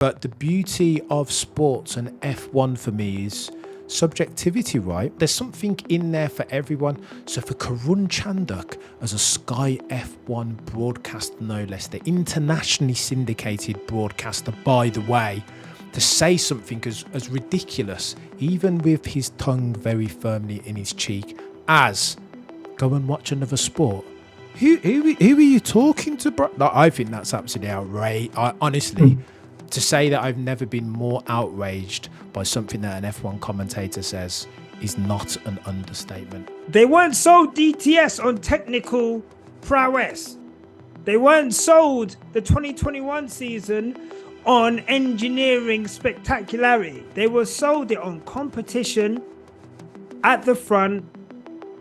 But the beauty of sports and F1 for me is subjectivity, right? There's something in there for everyone. So for Karun Chandok as a Sky F1 broadcaster, no less, the internationally syndicated broadcaster, by the way, to say something as ridiculous, even with his tongue very firmly in his cheek, as go and watch another sport. Who are you talking to, bro? Like, I think that's absolutely outrageous. Honestly, to say that I've never been more outraged by something that an F1 commentator says is not an understatement. They weren't sold DTS on technical prowess. They weren't sold the 2021 season on engineering spectacularity. They were sold it on competition at the front,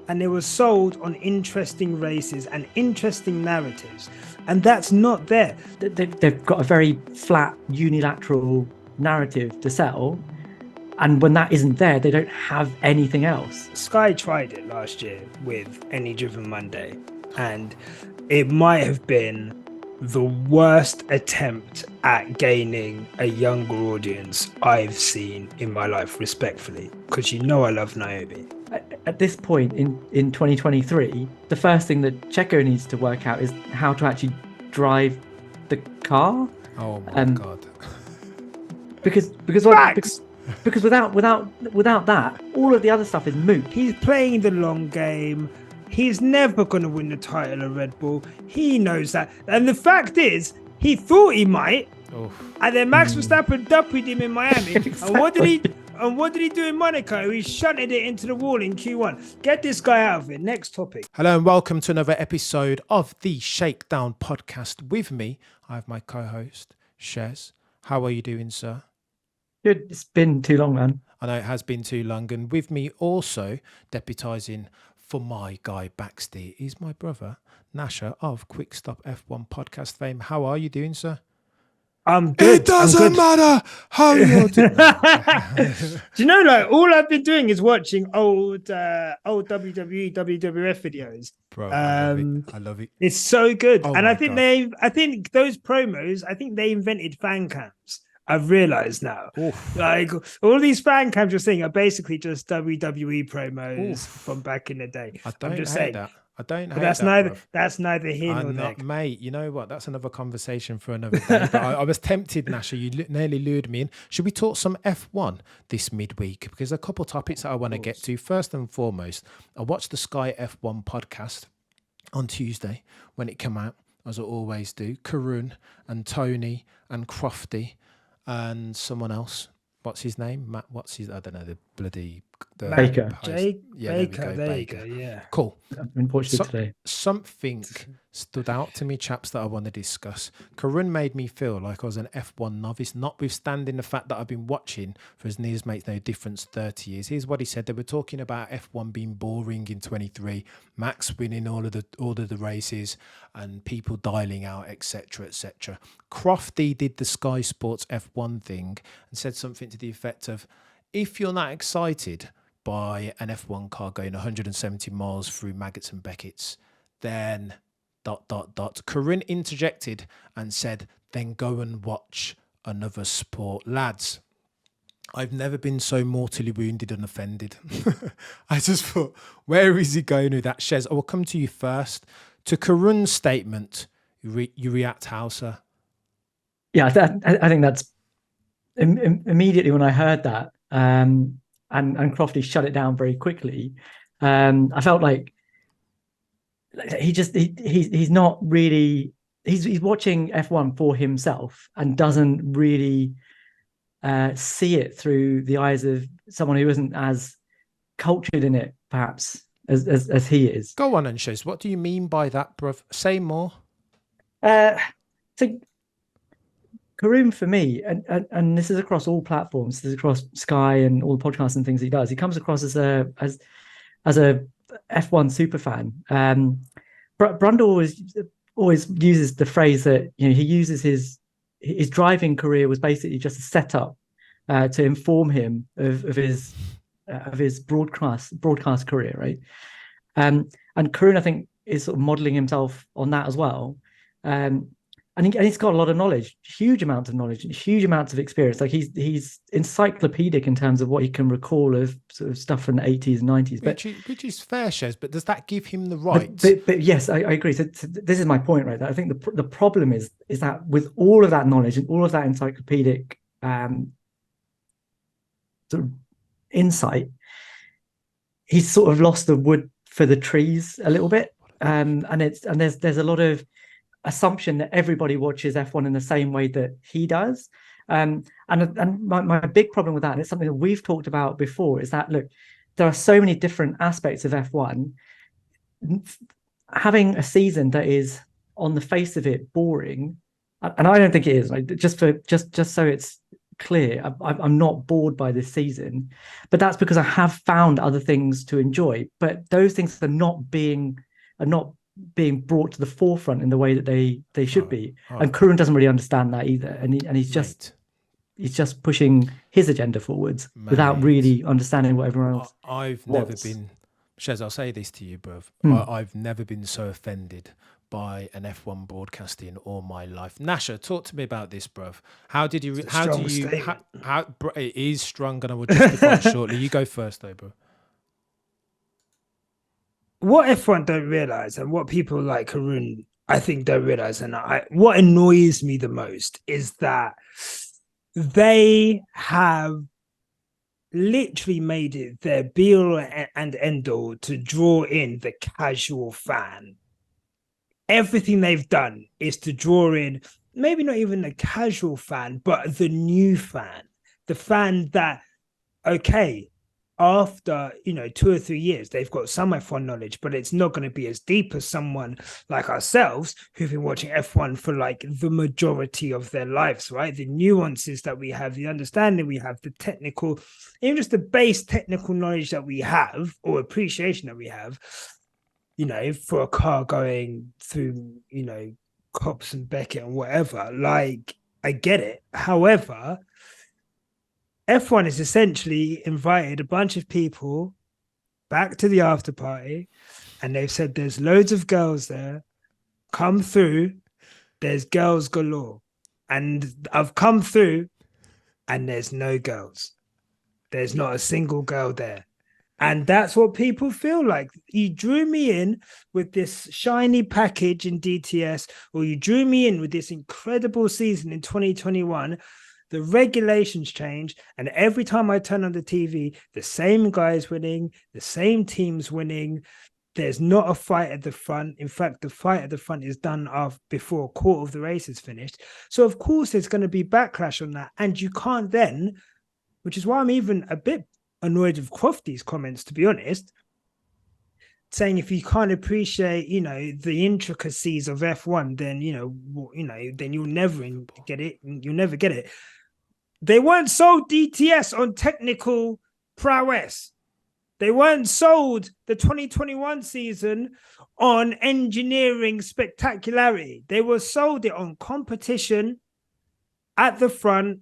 and they were sold on interesting races and interesting narratives. And that's not there. They've got a very flat, unilateral narrative to sell. And when that isn't there, they don't have anything else. Sky tried it last year with Any Driven Monday, and it might have been the worst attempt at gaining a younger audience I've seen in my life, respectfully, because you know I love Naomi. At this point in 2023, the first thing that Checo needs to work out is how to actually drive the car. Oh my God. Because without that, all of the other stuff is moot. He's playing the long game. He's never going to win the title of Red Bull. He knows that. And the fact is, he thought he might. Oof. And then Max Verstappen duppied him in Miami. Exactly. And what did he do in Monaco? He shunted it into the wall in Q1. Get this guy out of it. Next topic. Hello and welcome to another episode of the Shakedown podcast. With me, I have my co-host, Shez. How are you doing, sir? Good. It's been too long, man. I know it has been too long. And with me also, deputising for my guy Baxty, is my brother, Nyasha of Quick Stop F1 podcast fame. How are you doing, sir? I'm good. It doesn't matter how you're doing. Do you know, like, all I've been doing is watching old WWE, WWF videos. Bro, I love it. It's so good. Oh, and I think those promos, I think they invented fan cams. I've realized now. Oof. Like, all these fan cams you're seeing are basically just WWE promos from back in the day. I don't hate that. That's neither here nor there. Mate, you know what? That's another conversation for another day. But I was tempted, Nyasha. You nearly lured me in. Should we talk some F1 this midweek? Because a couple of topics that I want to get to. First and foremost, I watched the Sky F1 podcast on Tuesday when it came out, as I always do. Karun and Tony and Crofty and someone else. What's his name? Matt, I don't know, the bloody... Baker. Baker, there you go, yeah. Cool. I'm in Portugal today. Something stood out to me, chaps, that I want to discuss. Karun made me feel like I was an F1 novice, notwithstanding the fact that I've been watching for as near as makes no difference 30 years. Here's what he said. They were talking about F1 being boring in 23, Max winning all of the races and people dialing out, etc., etc. Crofty did the Sky Sports F1 thing and said something to the effect of, if you're not excited by an F1 car going 170 miles through Maggots and Beckett's, then ... Karun interjected and said, then go and watch another sport. Lads, I've never been so mortally wounded and offended. I just thought, where is he going with that, Shez? I will come to you first. To Karun's statement, you react how, sir? Yeah, I think that's... Immediately when I heard that, and Crofty shut it down very quickly, I felt like he's not really... He's watching F1 for himself and doesn't really see it through the eyes of someone who isn't as cultured in it, perhaps, as he is. Go on and Shez. What do you mean by that, bruv? Say more. So Karun, for me, and this is across all platforms, this is across Sky and all the podcasts and things he does, he comes across as a F1 super fan. Brundle always uses the phrase that, you know, he uses his driving career was basically just a setup to inform him of his broadcast career, right? And Karun, I think, is sort of modeling himself on that as well. And and he's got a lot of knowledge, huge amounts of knowledge, huge amounts of experience. Like he's encyclopedic in terms of what he can recall of sort of stuff from the 80s and 90s. Which is fair, Shez, but does that give him the right? But yes, I agree. So this is my point, right? That I think the problem is that with all of that knowledge and all of that encyclopedic sort of insight, he's sort of lost the wood for the trees a little bit. And there's a lot of assumption that everybody watches F1 in the same way that he does. And my big problem with that, and it's something that we've talked about before, is that, look, there are so many different aspects of F1. Having a season that is on the face of it boring, and I don't think it is, like, just so it's clear, I'm not bored by this season, but that's because I have found other things to enjoy. But those things are not being brought to the forefront in the way that they should be. And Kurun doesn't really understand that either, and he's just pushing his agenda forwards without really understanding what everyone else I've wants. Never been, Shez, I'll say this to you, bruv. I've never been so offended by an F1 broadcaster in all my life. Nyasha, talk to me about this, bruv. It is strong, and I will justify it shortly. You go first though, bro. What F1 don't realize, and what people like Karun, I think, don't realize, and what annoys me the most, is that they have literally made it their be all and end all to draw in the casual fan. Everything they've done is to draw in maybe not even the casual fan, but the new fan, the fan that, okay, after 2 or 3 years, they've got some F1 knowledge, but it's not going to be as deep as someone like ourselves who've been watching F1 for like the majority of their lives, right? The nuances that we have, the understanding we have, the technical, even just the base technical knowledge that we have, or appreciation that we have, for a car going through, Cops and Beckett and whatever. Like, I get it. However, F1 has essentially invited a bunch of people back to the after party, and they've said there's loads of girls there. Come through. There's girls galore. And I've come through, and there's no girls. There's not a single girl there. And that's what people feel like. You drew me in with this shiny package in DTS, or you drew me in with this incredible season in 2021. The regulations change, and every time I turn on the TV, the same guys winning, the same teams winning. There's not a fight at the front. In fact, the fight at the front is done before a quarter of the race is finished. So, of course, there's going to be backlash on that. And you can't then, which is why I'm even a bit annoyed with Crofty's comments, to be honest, saying if you can't appreciate, the intricacies of F1, then, then you'll never get it. You'll never get it. They weren't sold DTS on technical prowess. They weren't sold the 2021 season on engineering spectacularity. They were sold it on competition at the front,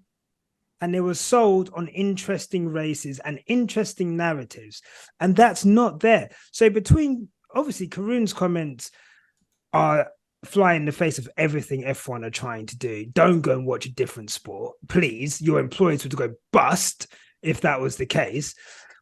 and they were sold on interesting races and interesting narratives. And that's not there. So obviously, Karun's comments are fly in the face of everything F1 are trying to do. Don't go and watch a different sport. Please, your employees would go bust if that was the case.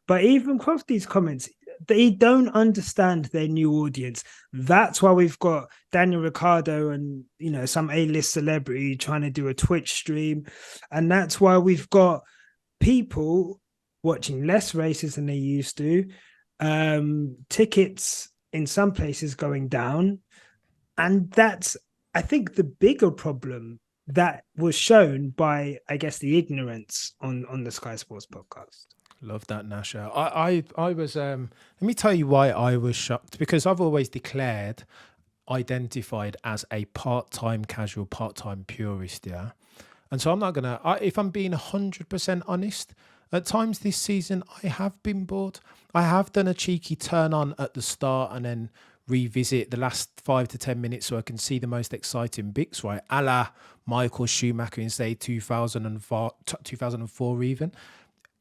But even Crofty's comments, they don't understand their new audience. That's why we've got Daniel Ricciardo and, some A-list celebrity trying to do a Twitch stream. And that's why we've got people watching less races than they used to. Tickets in some places going down. And that's, I think, the bigger problem that was shown by, I guess, the ignorance on the Sky Sports podcast. Love that, Nyasha. I was, let me tell you why I was shocked, because I've always identified as a part-time casual, part-time purist, yeah? And so I'm not going to, if I'm being 100% honest, at times this season, I have been bored. I have done a cheeky turn on at the start and then revisit the last 5 to 10 minutes so I can see the most exciting bits, right? A la Michael Schumacher in, say, 2004 even.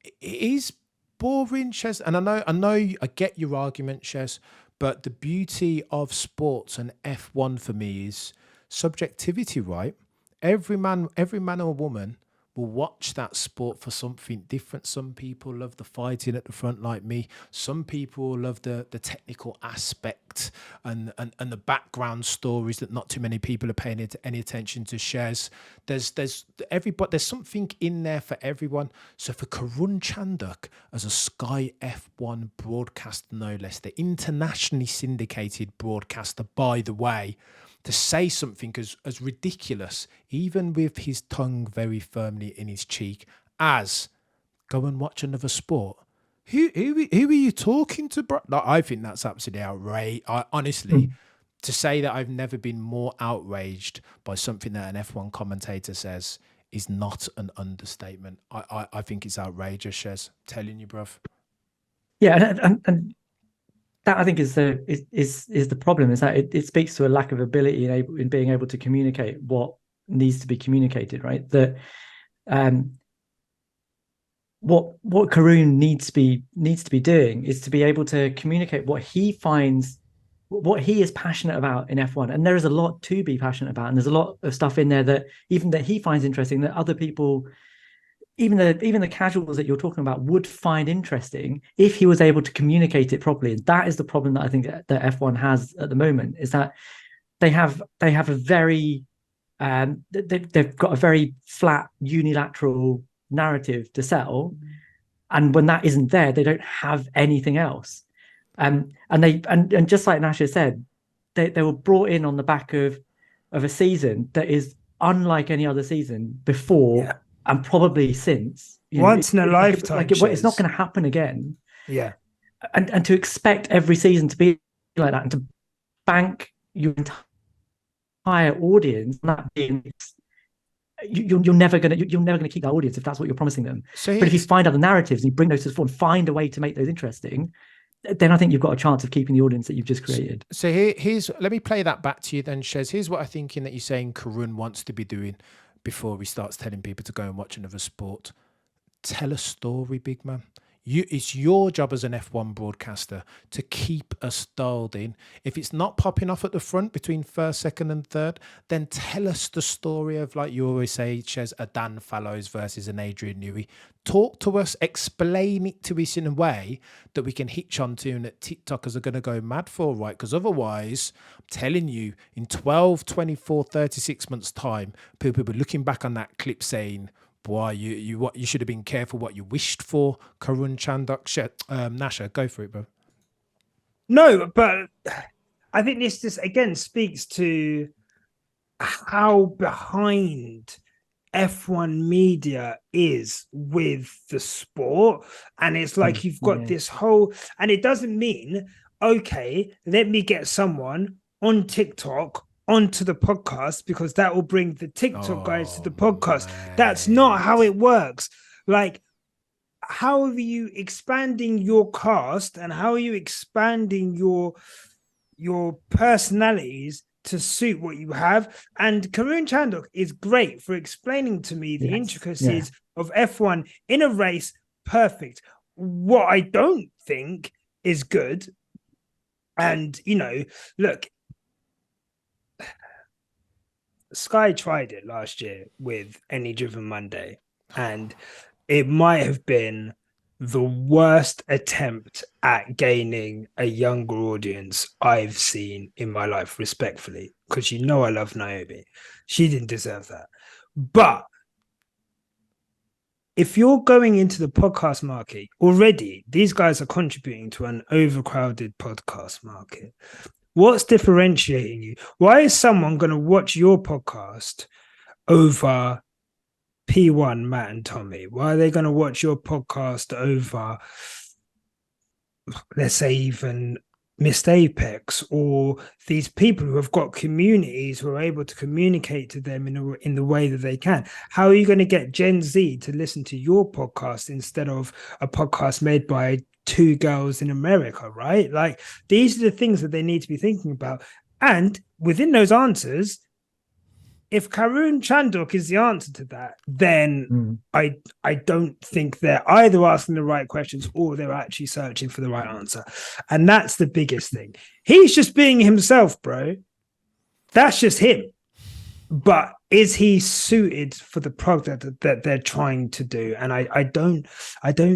It is boring, Shez. And I know I get your argument, Shez, but the beauty of sports and F1 for me is subjectivity, right? Every man or woman will watch that sport for something different. Some people love the fighting at the front like me. Some people love the technical aspect and the background stories that not too many people are paying any attention to. Shez, there's something in there for everyone. So for Karun Chandok, as a Sky F1 broadcaster, no less, the internationally syndicated broadcaster, by the way, to say something as ridiculous, even with his tongue very firmly in his cheek, as go and watch another sport. Who are you talking to, bro? Like, I think that's absolutely outrageous. Honestly, to say that I've never been more outraged by something that an F1 commentator says is not an understatement. I think it's outrageous, Shez. Telling you, bruv. Yeah, and that I think is the problem, is that it speaks to a lack of ability in being able to communicate what needs to be communicated, right? That what Karun needs to be doing is to be able to communicate what he finds, what he is passionate about in F1. And there is a lot to be passionate about, and there's a lot of stuff in there that he finds interesting that other people, even the casuals that you're talking about, would find interesting if he was able to communicate it properly. And that is the problem that I think that F1 has at the moment, is that they have a very they've got a very flat unilateral narrative to sell, and when that isn't there, they don't have anything else. And just like Nyasha said, they were brought in on the back of a season that is unlike any other season before. Yeah. And probably since. Once in a lifetime. It's not going to happen again. Yeah. And to expect every season to be like that, and to bank your entire audience on that being, you're never going to keep that audience if that's what you're promising them. But if you find other narratives and you bring those to the fore and find a way to make those interesting, then I think you've got a chance of keeping the audience that you've just created. So here's let me play that back to you then, Shez. Here's what I think in that you're saying Karun wants to be doing before he starts telling people to go and watch another sport. Tell a story, big man. It's your job as an F1 broadcaster to keep us dialed in. If it's not popping off at the front between first, second and third, then tell us the story of, like you always say, Shez, a Dan Fallows versus an Adrian Newey. Talk to us, explain it to us in a way that we can hitch onto and that TikTokers are going to go mad for, right? Because otherwise, I'm telling you, in 12, 24, 36 months' time, people will be looking back on that clip saying, boy, you should have been careful what you wished for. Karun Chandok, Nyasha, go for it, bro. No, but I think this just again speaks to how behind F1 media is with the sport. And it's like you've got this whole, and it doesn't mean, okay, let me get someone on TikTok onto the podcast because that will bring the TikTok guys to the podcast. Man. That's not how it works. Like, how are you expanding your cast and how are you expanding your personalities to suit what you have? And Karun Chandok is great for explaining to me the intricacies of F1 in a race. Perfect. What I don't think is good, and look, Sky tried it last year with Any Driven Monday, and it might have been the worst attempt at gaining a younger audience I've seen in my life, respectfully, because I love Naomi. She didn't deserve that. But if you're going into the podcast market, already these guys are contributing to an overcrowded podcast market. What's differentiating you? Why is someone going to watch your podcast over P1, Matt and Tommy? Why are they going to watch your podcast over, let's say, even Missed Apex, or these people who have got communities who are able to communicate to them in the way that they can? How are you going to get Gen Z to listen to your podcast instead of a podcast made by two girls in America, right? Like, these are the things that they need to be thinking about. And within those answers, if Karun Chandok is the answer to that, then I don't think they're either asking the right questions or they're actually searching for the right answer. And that's the biggest thing. He's just being himself, bro. That's just him. but is he suited for the product that they're trying to do? And I don't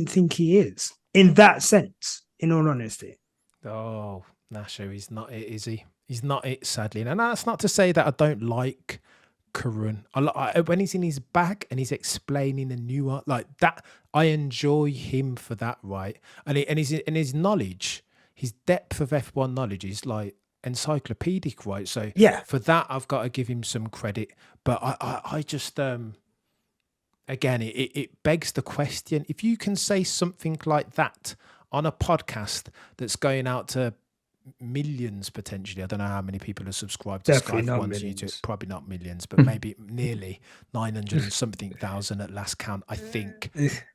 think he is in that sense, in all honesty. Oh, Nyasha, he's not it, is he? He's not it, sadly. And that's not to say that I don't like Karun. When he's in his bag and he's explaining the nuance like that, I enjoy him for that, right? And his knowledge, his depth of F1 knowledge is like encyclopedic, right? So Yeah, for that, I've got to give him some credit. But I just again, it begs the question: if you can say something like that on a podcast that's going out to millions potentially. I don't know how many people are subscribed to definitely Sky not One's millions. YouTube. Probably not millions, but maybe nearly 900 and something thousand at last count, I think.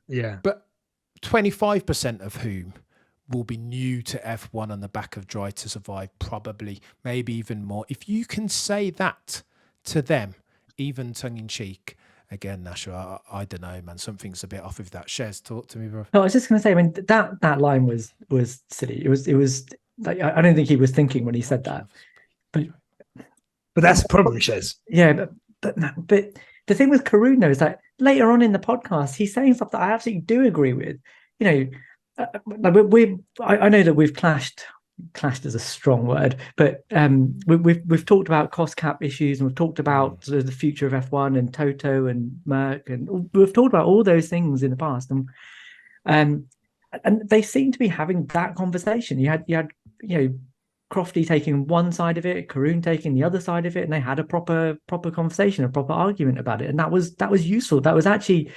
Yeah. But 25% of whom will be new to F1 on the back of Drive to Survive, probably, maybe even more. If you can say that to them, even tongue in cheek, again, Nyasha, I don't know, man. Something's a bit off with that. Shez, talk to me, bro. No, I was just going to say, I mean, that line was silly. It was like, I don't think he was thinking when he said that. But that's the problem, Shez. Yeah, but the thing with Karun though is that later on in the podcast, he's saying stuff that I absolutely do agree with. You know, like I know that we've clashed. Clashed is a strong word, but we've talked about cost cap issues, and we've talked about sort of the future of F1 and Toto and Merck, and we've talked about all those things in the past, and they seem to be having that conversation. You had Crofty taking one side of it, Karun taking the other side of it, and they had a proper conversation, a proper argument about it, and that was useful. That was actually,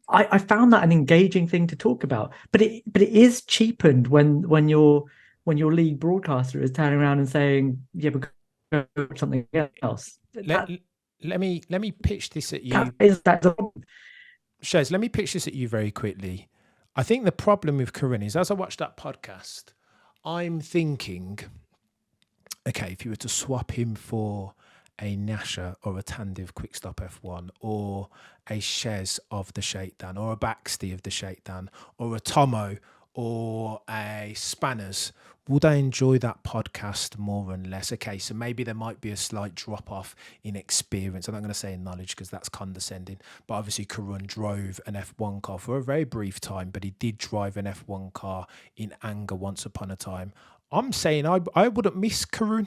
I found that an engaging thing to talk about. But it is cheapened when your lead broadcaster is turning around and saying, "Yeah, but go something else." Let me pitch this at you. Shez, let me pitch this at you very quickly. I think the problem with Karun is, as I watched that podcast, I'm thinking, okay, if you were to swap him for a Nyasha or a Tandiv Quick Stop F1 or a Shez of the Shakedown or a Baxty of the Shakedown or a Tomo or a Spanners, would I enjoy that podcast more and less? Okay, so maybe there might be a slight drop off in experience. I'm not going to say in knowledge because that's condescending, but obviously Karun drove an F1 car for a very brief time, but he did drive an F1 car in anger once upon a time. I'm saying I wouldn't miss Karun.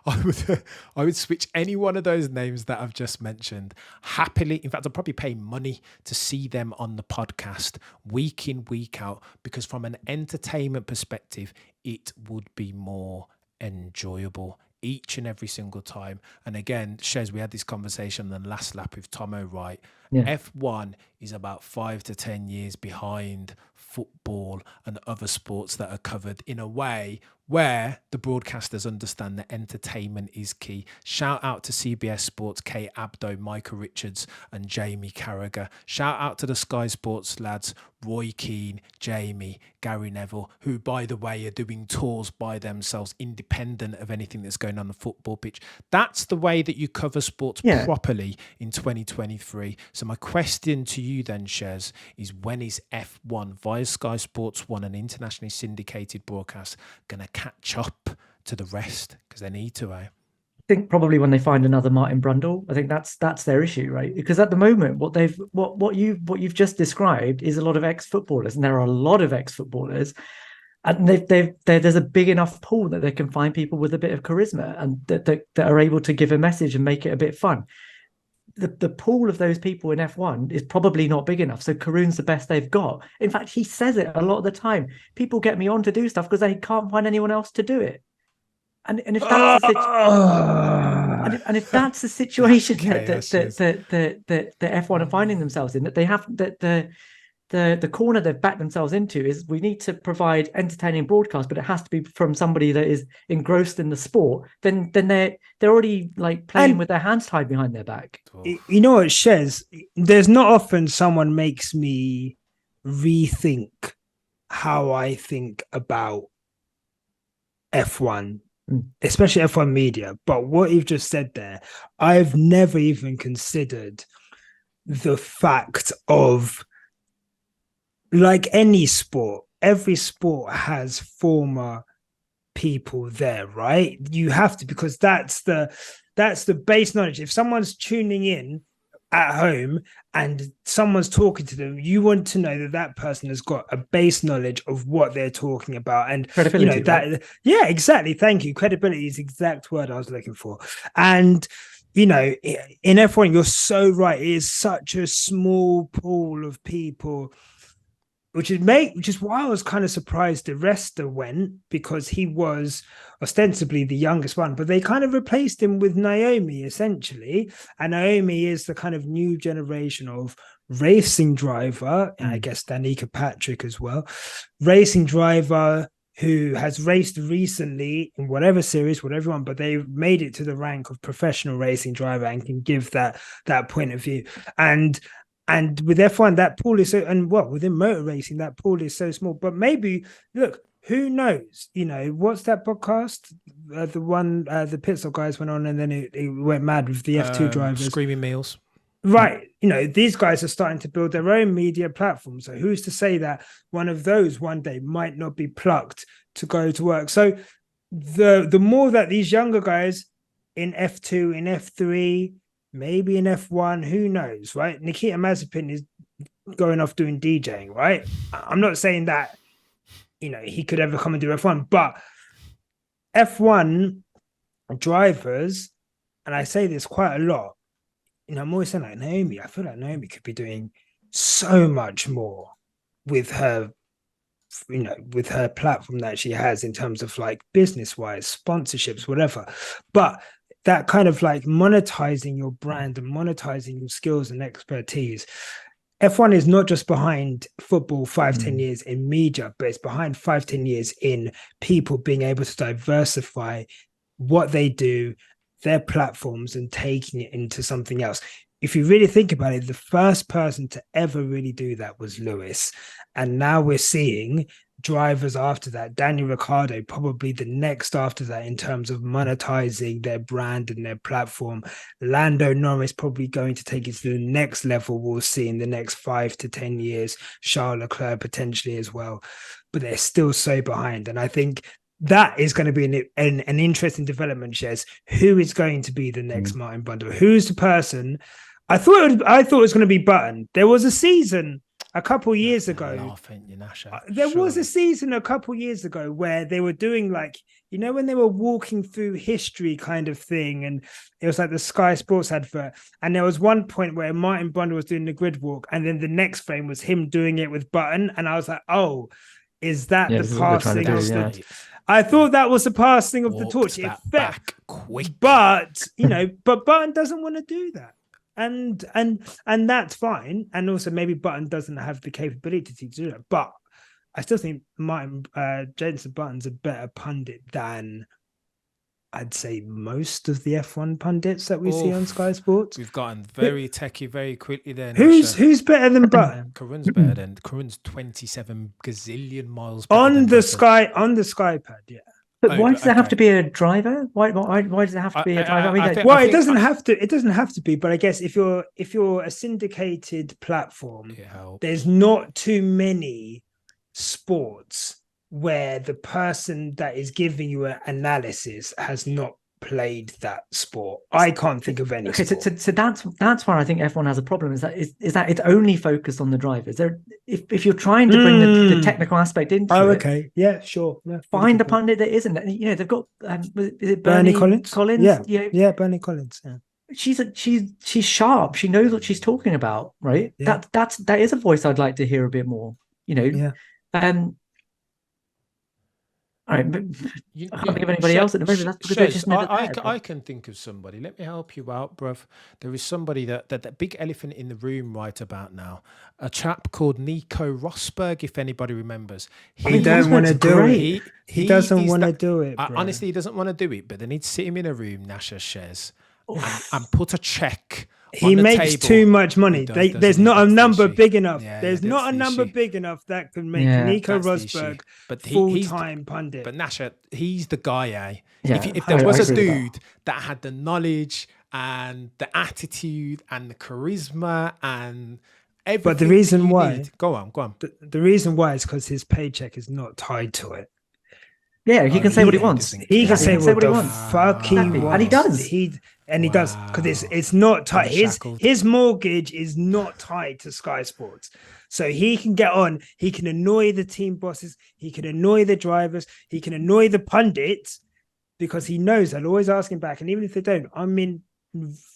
I would switch any one of those names that I've just mentioned happily. In fact, I'd probably pay money to see them on the podcast week in, week out, because from an entertainment perspective, it would be more enjoyable each and every single time. And again, Shez, we had this conversation on the last lap with Tomo, right? Yeah. F1 is about 5 to 10 years behind football and other sports that are covered in a way where the broadcasters understand that entertainment is key. Shout out to CBS Sports, Kate Abdo, Michael Richards and Jamie Carragher. Shout out to the Sky Sports lads, Roy Keane, Jamie, Gary Neville, who, by the way, are doing tours by themselves independent of anything that's going on the football pitch. That's the way that you cover sports properly in 2023. So my question to you then, Shez, is when is F1 via Sky Sports 1, an internationally syndicated broadcast, going to catch up to the rest? Because they need to, I think probably when they find another Martin Brundle. I think that's their issue, right? Because at the moment, what you've just described is a lot of ex-footballers, and there are a lot of ex-footballers, and there's a big enough pool that they can find people with a bit of charisma and that are able to give a message and make it a bit fun. The pool of those people in F1 is probably not big enough. So Karun's the best they've got. In fact, he says it a lot of the time. People get me on to do stuff because they can't find anyone else to do it. And if that's if that's the situation that F1 are finding themselves in, that they have the corner they've backed themselves into is, we need to provide entertaining broadcast, but it has to be from somebody that is engrossed in the sport. Then they're already like playing with their hands tied behind their back. You know what, Shez? There's not often someone makes me rethink how I think about F1, especially F1 media. But what you've just said there, I've never even considered the fact of, like any sport, every sport has former people there, right? You have to, because that's the base knowledge. If someone's tuning in at home and someone's talking to them, you want to know that that person has got a base knowledge of what they're talking about. And credibility, right? Yeah, exactly. Thank you. Credibility is the exact word I was looking for. And in F1, you're so right. It is such a small pool of people, which is why I was kind of surprised the Resta went, because he was ostensibly the youngest one, but they kind of replaced him with Naomi essentially. And Naomi is the kind of new generation of racing driver, and I guess Danica Patrick as well, racing driver who has raced recently in whatever series, whatever one, but they made it to the rank of professional racing driver and can give that point of view. And with F1, that pool is so, and within motor racing, that pool is so small. But maybe, look, who knows? What's that podcast? The one the pit stop guys went on, and then it went mad with the F2 drivers. Screaming Meals. Right. These guys are starting to build their own media platform. So who's to say that one of those one day might not be plucked to go to work? So the more that these younger guys in F2, in F3, maybe in F1, who knows, right? Nikita Mazepin is going off doing DJing, right? I'm not saying that, he could ever come and do F1, but F1 drivers, and I say this quite a lot, I'm always saying like Naomi, I feel like Naomi could be doing so much more with her, with her platform that she has in terms of like business-wise, sponsorships, whatever. But that kind of like monetizing your brand and monetizing your skills and expertise. F1 is not just behind football 5-10 years in media, but it's behind 5-10 years in people being able to diversify what they do, their platforms, and taking it into something else. If you really think about it, the first person to ever really do that was Lewis. And now we're seeing drivers after that, Daniel Ricciardo probably the next after that in terms of monetizing their brand and their platform. Lando Norris probably going to take it to the next level, we'll see in the next 5 to 10 years. Charles Leclerc potentially as well, but they're still so behind. And I think that is going to be an interesting development, Shez. Who is going to be the next Martin Brundle? Who's the person? I thought it was going to be Button. There was a season a couple years ago. There was a season a couple years ago where they were doing like, when they were walking through history kind of thing, and it was like the Sky Sports advert. And there was one point where Martin Brundle was doing the grid walk, and then the next frame was him doing it with Button. And I was like, oh, is that the passing of the... I thought that was the passing of the torch. It back quick. But, but Button doesn't want to do that. And that's fine. And also maybe Button doesn't have the capability to do that. But I still think Jenson Button's a better pundit than, I'd say, most of the F1 pundits that we see on Sky Sports. We've gotten very techie very quickly then. Who's better than Button? Karun's better than Karun's 27 gazillion miles on the Sky pad, yeah. But why does it have to be a driver? Why does it have to be a driver? It doesn't have to. It doesn't have to be. But I guess if you're a syndicated platform, there's not too many sports where the person that is giving you an analysis has not played that sport. I can't think of any. Okay, so that's where I think F1 has a problem. Is that it's only focused on the drivers. If you're trying to bring the technical aspect into it. Okay, yeah, sure. Yeah, find a pundit that isn't. They've got is it Bernie Collins? Yeah, Bernie Collins. Yeah. She's sharp. She knows what she's talking about, right? Yeah. That is a voice I'd like to hear a bit more. Yeah. All right, but I can't think of anybody else at the moment. That's because they're just never there. I can think of somebody. Let me help you out, bruv. There is somebody that big elephant in the room right about now. A chap called Nico Rosberg, if anybody remembers. He doesn't want to do it. He doesn't want to do it. Honestly, he doesn't want to do it, but they need to sit him in a room, Nyasha Shez, and put a check. He makes too much money. There's not a number big enough. Yeah, there's not a number big enough that can make Nico Rosberg full-time pundit. But Nyasha, he's the guy, eh? Yeah, if there was a dude that had the knowledge and the attitude and the charisma and everything. But the reason why... Go on. The reason why is because his paycheck is not tied to it. Yeah, he can say what he wants. He can say what the wants. fuck he Exactly. wants. And he does. He does, because it's not tied. His mortgage is not tied to Sky Sports, so he can get on. He can annoy the team bosses. He can annoy the drivers. He can annoy the pundits, because he knows they'll always ask him back. And even if they don't, I'm in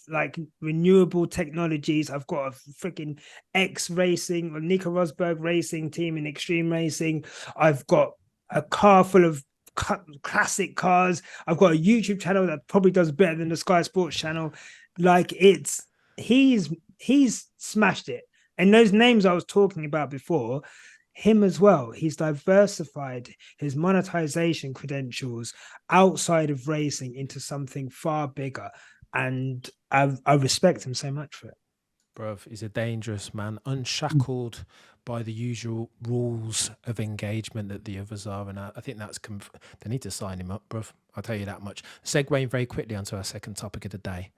like renewable technologies. I've got a freaking X Racing or Nico Rosberg racing team in Extreme Racing. I've got a car full of classic cars. I've got a YouTube channel that probably does better than the Sky Sports channel. Like, he's smashed it. And those names I was talking about before, him as well. He's diversified his monetization credentials outside of racing into something far bigger. And I respect him so much for it. Bruv, he's a dangerous man, unshackled by the usual rules of engagement that the others are. And I think that's they need to sign him up, bruv. I'll tell you that much. Segueing very quickly onto our second topic of the day.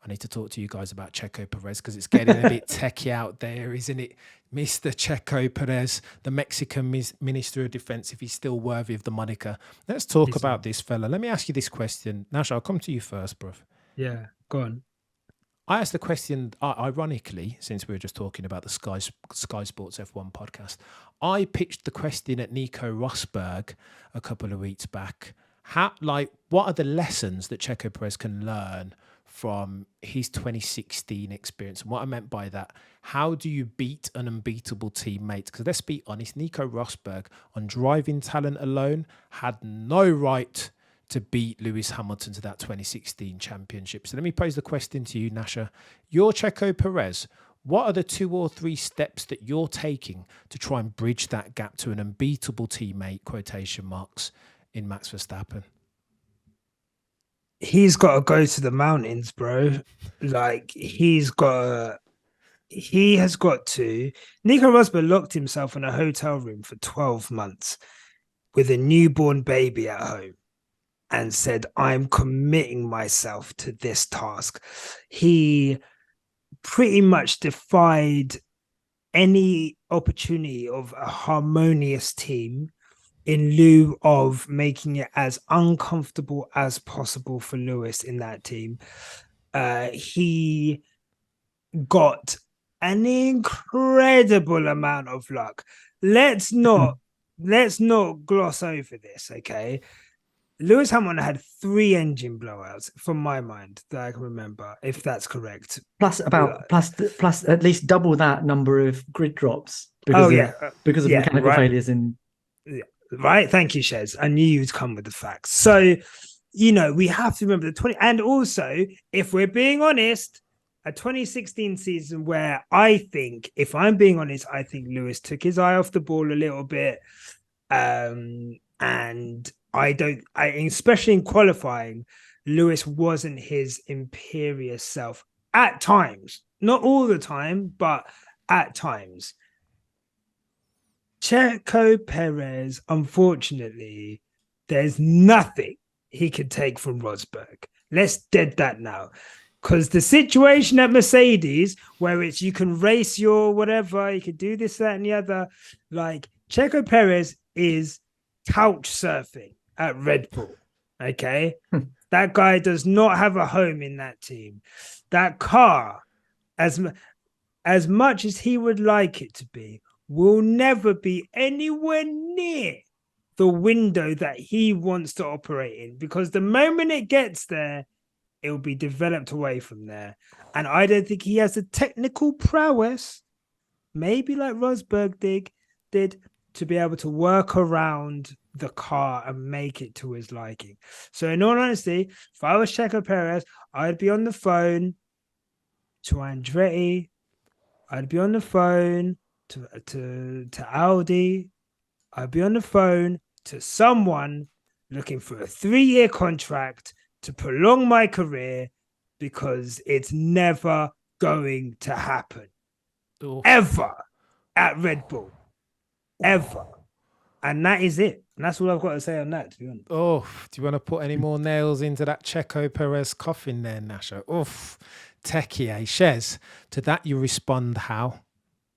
I need to talk to you guys about Checo Perez, because it's getting a bit techie out there, isn't it? Mr. Checo Perez, the Mexican Minister of Defense, if he's still worthy of the moniker. Let's talk about this fella. Let me ask you this question. Nyasha, I'll come to you first, bruv. Yeah, go on. I asked the question, ironically, since we were just talking about the Sky Sports F1 podcast, I pitched the question at Nico Rosberg a couple of weeks back. What are the lessons that Checo Perez can learn from his 2016 experience? And what I meant by that, how do you beat an unbeatable teammate? Because let's be honest, Nico Rosberg, on driving talent alone, had no right to beat Lewis Hamilton to that 2016 championship. So let me pose the question to you, Nyasha. You're Checo Perez. What are the 2 or 3 steps that you're taking to try and bridge that gap to an unbeatable teammate, quotation marks, in Max Verstappen? He's got to go to the mountains, bro. Like, he has got to. Nico Rosberg locked himself in a hotel room for 12 months with a newborn baby at home and said, I'm committing myself to this task. He pretty much defied any opportunity of a harmonious team in lieu of making it as uncomfortable as possible for Lewis in that team. He got an incredible amount of luck. Let's not gloss over this, okay? Lewis Hamilton had 3 engine blowouts, from my mind, that I can remember, if that's correct. Plus at least double that number of grid drops because of mechanical failures in. Yeah, right. Thank you, Shez. I knew you'd come with the facts. So, we have to remember the 20. And also, if we're being honest, a 2016 season where I think, if I'm being honest, I think Lewis took his eye off the ball a little bit. And especially in qualifying, Lewis wasn't his imperious self at times. Not all the time, but at times. Checo Perez, unfortunately, there's nothing he could take from Rosberg. Let's dead that now. Because the situation at Mercedes, where it's you can race your whatever, you can do this, that, and the other, like, Checo Perez is couch surfing at Red Bull. Okay. That guy does not have a home in that team. That car, as much as he would like it to be, will never be anywhere near the window that he wants to operate in, because the moment it gets there, it will be developed away from there. And I don't think he has the technical prowess, maybe like Rosberg did, to be able to work around the car and make it to his liking. So in all honesty, if I was Checo Perez, I'd be on the phone to Andretti. I'd be on the phone to Audi. I'd be on the phone to someone looking for a 3-year contract to prolong my career, because it's never going to happen. Ever at Red Bull. Ever. And that is it. And that's all I've got to say on that, to be honest. Oh, do you want to put any more nails into that Checo Perez coffin there, Nyasha? Oof. Techie, eh? Shez, to that you respond how?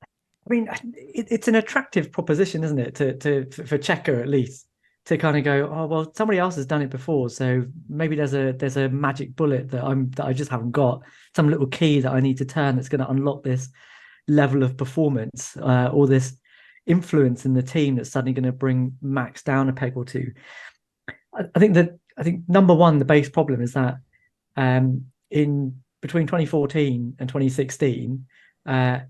I mean, it's an attractive proposition, isn't it? For Checo, at least, to kind of go, oh well, somebody else has done it before, so maybe there's a magic bullet that I just haven't got, some little key that I need to turn that's going to unlock this level of performance, or this influence in the team that's suddenly going to bring Max down a peg or two. I think number one, the base problem is that in between 2014 and 2016, where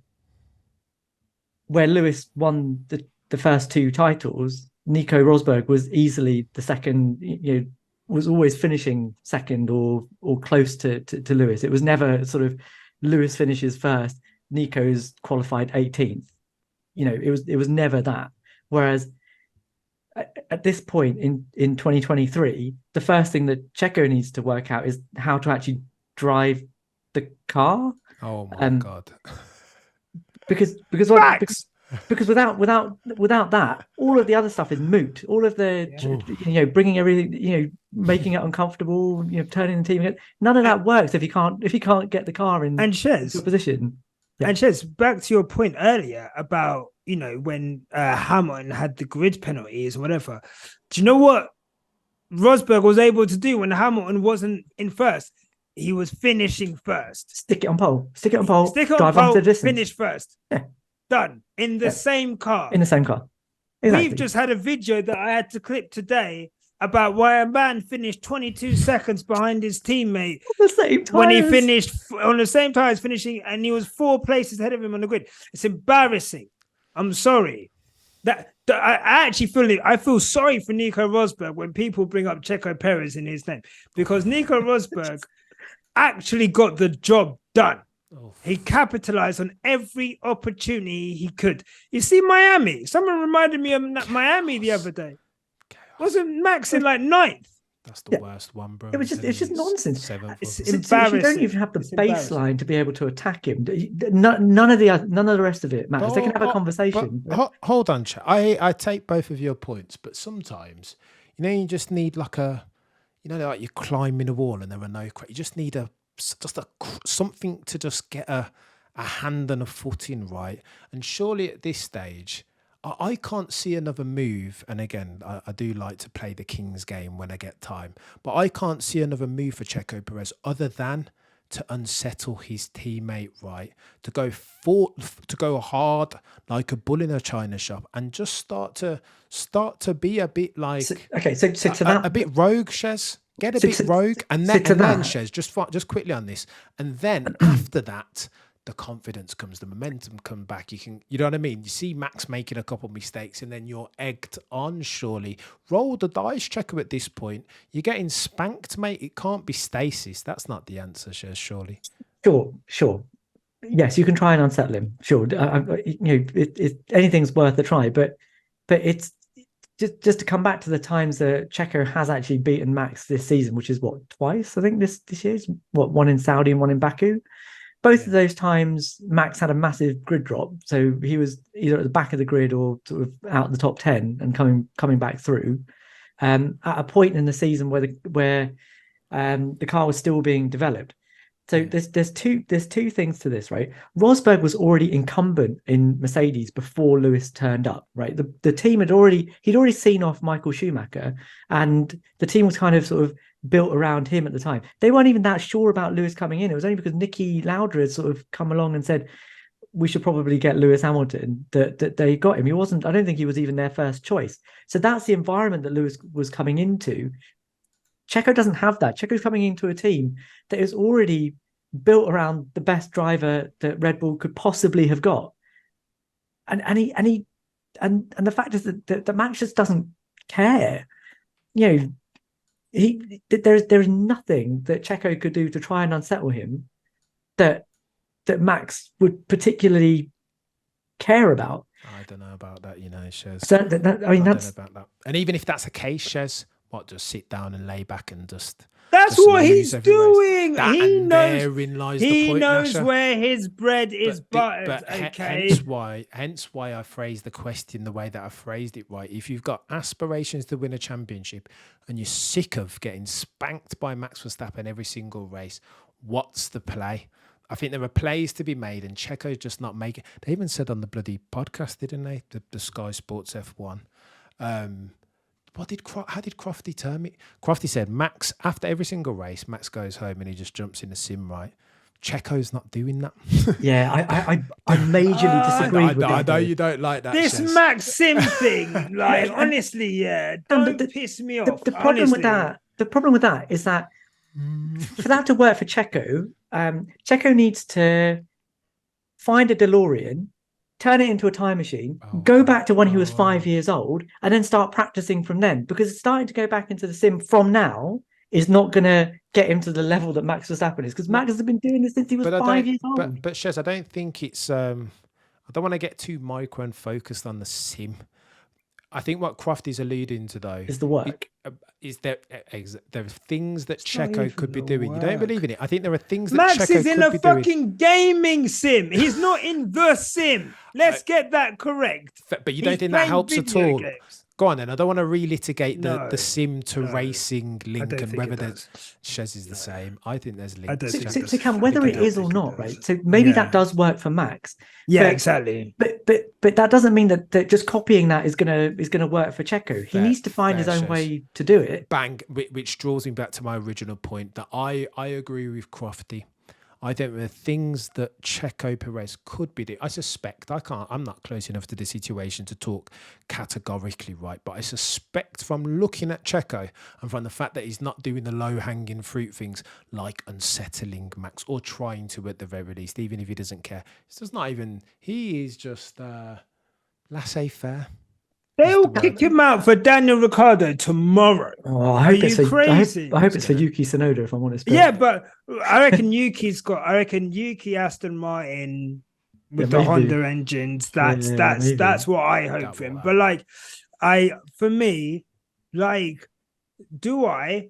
Lewis won the first two titles, Nico Rosberg was easily the second, was always finishing second or close to Lewis. It was never sort of Lewis finishes first, Nico's qualified 18th. It was never that. Whereas at this point in 2023, the first thing that Checo needs to work out is how to actually drive the car. Oh my God. Because without that, all of the other stuff is moot. All of the bringing everything, making it uncomfortable, turning the team, none of that works if you can't get the car in Shez, position. Yeah. And Shez, back to your point earlier about when Hamilton had the grid penalties or whatever. Do you know what Rosberg was able to do when Hamilton wasn't in first? He was finishing first. Stick it on pole. Drive pole, the distance. finish first. Yeah. Done. In the same car. In the same car. Exactly. We've just had a video that I had to clip today about why a man finished 22 seconds behind his teammate the same tires. When he finished on the same tires finishing, and he was 4 places ahead of him on the grid. It's embarrassing. I'm sorry. That I actually feel sorry for Nico Rosberg when people bring up Checo Perez in his name, because Nico Rosberg actually got the job done. Oh. He capitalized on every opportunity he could. You see, Miami. Someone reminded me of Miami the other day. Wasn't Max in like 9th? That's the worst one, bro. It's just nonsense. It's embarrassing. You don't even have the baseline to be able to attack him. None of the rest of it matters. They can have a conversation. Hold on, I take both of your points, but sometimes you just need like like you're climbing a wall and there are no cracks. You just need something to just get a hand and a foot in, right? And surely at this stage, I can't see another move. And again, I do like to play the King's game when I get time, but I can't see another move for Checo Perez other than to unsettle his teammate, right? To go hard like a bull in a china shop and just start to be a bit like a bit rogue, Shez. Get a bit rogue, and then Shez, just quickly on this, and then after that, the confidence comes, the momentum comes back. You know what I mean? You see Max making a couple of mistakes, and then you're egged on. Surely, roll the dice, Checo. At this point, you're getting spanked, mate. It can't be stasis. That's not the answer, Shez. Surely. Sure. Yes, you can try and unsettle him. Sure, anything's worth a try, but it's. Just to come back to the times that Checo has actually beaten Max this season, which is what, twice, I think this year is one in Saudi and one in Baku. Both of those times, Max had a massive grid drop, so he was either at the back of the grid or sort of out the top 10 and coming back through. At a point in the season where the car was still being developed. So there's two things to this, right? Rosberg was already incumbent in Mercedes before Lewis turned up, right? The team he'd already seen off Michael Schumacher, and the team was kind of sort of built around him at the time. They weren't even that sure about Lewis coming in. It was only because Niki Lauda had sort of come along and said, we should probably get Lewis Hamilton, that they got him. I don't think he was even their first choice. So that's the environment that Lewis was coming into. Checo doesn't have that. Checo's coming into a team that is already built around the best driver that Red Bull could possibly have got, and the fact is that Max just doesn't care. There is nothing that Checo could do to try and unsettle him that Max would particularly care about. I don't know about that, Shez. So I don't know about that. And even if that's a case, Shez, just sit down and lay back and just. That's what he's doing. He knows where his bread is buttered. Okay. Hence why I phrased the question the way that I phrased it. Right. If you've got aspirations to win a championship and you're sick of getting spanked by Max Verstappen every single race, what's the play? I think there are plays to be made, and Checo's just not making. They even said on the bloody podcast, didn't they? The Sky Sports F1. how did Crofty term it? Crofty said Max, after every single race, Max goes home and he just jumps in the sim, right? Checo's not doing that. Yeah, I majorly disagreed with I that. know you don't like that. This Shez. Max Sim thing, like, honestly, don't piss me off. The problem with that is that for that to work for Checo, Checo needs to find a DeLorean, turn it into a time machine, go back to when he was 5 years old, and then start practicing from then. Because starting to go back into the sim from now is not going to get him to the level that Max Verstappen is. Because Max has been doing this since he was 5 years old. But Shez, I don't think it's. I don't want to get too micro and focused on the sim. I think what Crofty's alluding to, though, is the work. Is there are things that Checo could be doing? You don't believe in it? I think there are things that Max Checo is in could be a fucking gaming sim. He's not in the sim. Let's get that correct. But you don't think that helps at all? Go on then. I don't want to relitigate the sim to racing link and whether there's Shez is the same. I think there's links. So Cam, whether it is or not, right? So maybe that does work for Max. Yeah, exactly. But that doesn't mean that just copying that is gonna work for Checo. He needs to find his own way to do it. Bang, which draws me back to my original point that I agree with Crofty. I think there are things that Checo Perez could be doing. I suspect, I'm not close enough to the situation to talk categorically, right? But I suspect from looking at Checo and from the fact that he's not doing the low-hanging fruit things like unsettling Max or trying to at the very least, even if he doesn't care. It's just not even, he is just laissez-faire. They'll kick him out for Daniel Ricciardo tomorrow. Oh, I hope it's crazy. I hope it's for Yuki Tsunoda, if I'm honest. But... Yeah, but I reckon Yuki Aston Martin with the Honda engines. That's what I hope for him. But for me, do I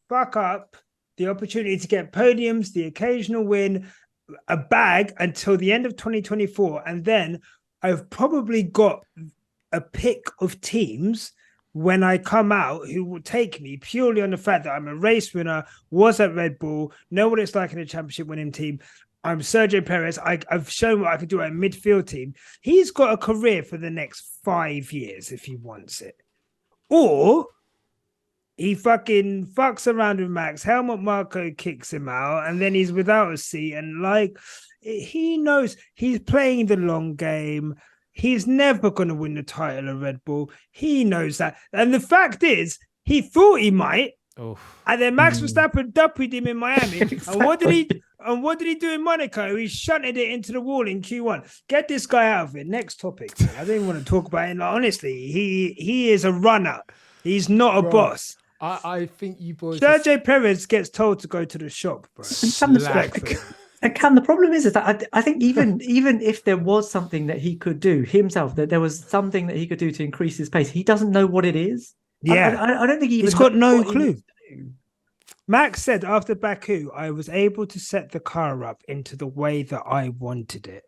fuck up the opportunity to get podiums, the occasional win, a bag until the end of 2024, and then I've probably got a pick of teams when I come out who will take me purely on the fact that I'm a race winner, was at Red Bull, know what it's like in a championship winning team. I'm Sergio Perez. I've shown what I can do at a midfield team. He's got a career for the next 5 years if he wants it. Or he fucking fucks around with Max. Helmut Marko kicks him out and then he's without a seat. And he knows he's playing the long game. He's never going to win the title of Red Bull. He knows that. And the fact is, he thought he might. And then Max Verstappen duppied him in Miami. Exactly. And what did he do in Monaco? He shunted it into the wall in Q1. Get this guy out of it. Next topic. Man. I don't even want to talk about it. Honestly, he is a runner. He's not a boss. I think you boys... Sergio Perez gets told to go to the shop, bro. And Cam, the problem is that I think even if there was something that he could do himself, that there was something that he could do to increase his pace, he doesn't know what it is. Yeah. I don't think he's got no clue. Max said after Baku, I was able to set the car up into the way that I wanted it.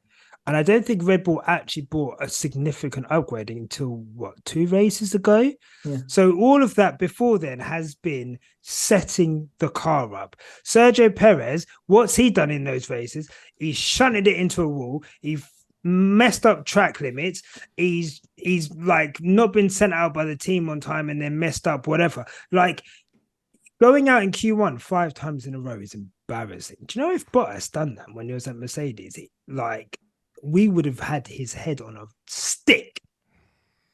And I don't think Red Bull actually bought a significant upgrade until, 2 races ago? Yeah. So all of that before then has been setting the car up. Sergio Perez, what's he done in those races? He's shunted it into a wall. He messed up track limits. He's not been sent out by the team on time and then messed up whatever. Going out in Q1 5 times in a row is embarrassing. Do you know if Bottas done that when he was at Mercedes? We would have had his head on a stick.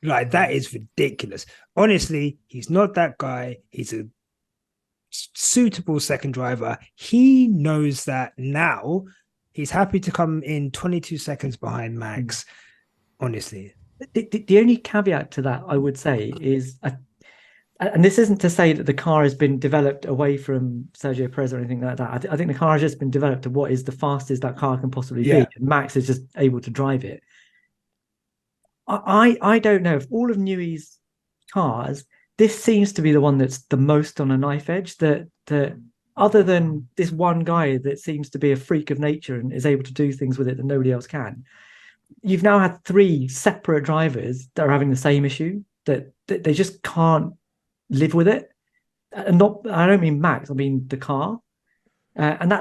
That is ridiculous. Honestly, he's not that guy. He's a suitable second driver. He knows that now. He's happy to come in 22 seconds behind Max. Honestly. The only caveat to that, I would say, is... and this isn't to say that the car has been developed away from Sergio Perez or anything like that. I think the car has just been developed to what is the fastest that car can possibly be. And Max is just able to drive it. I don't know if all of Newey's cars, this seems to be the one that's the most on a knife edge, that other than this one guy that seems to be a freak of nature and is able to do things with it that nobody else can. You've now had 3 separate drivers that are having the same issue, that they just can't live with it. And I don't mean Max, I mean the car. And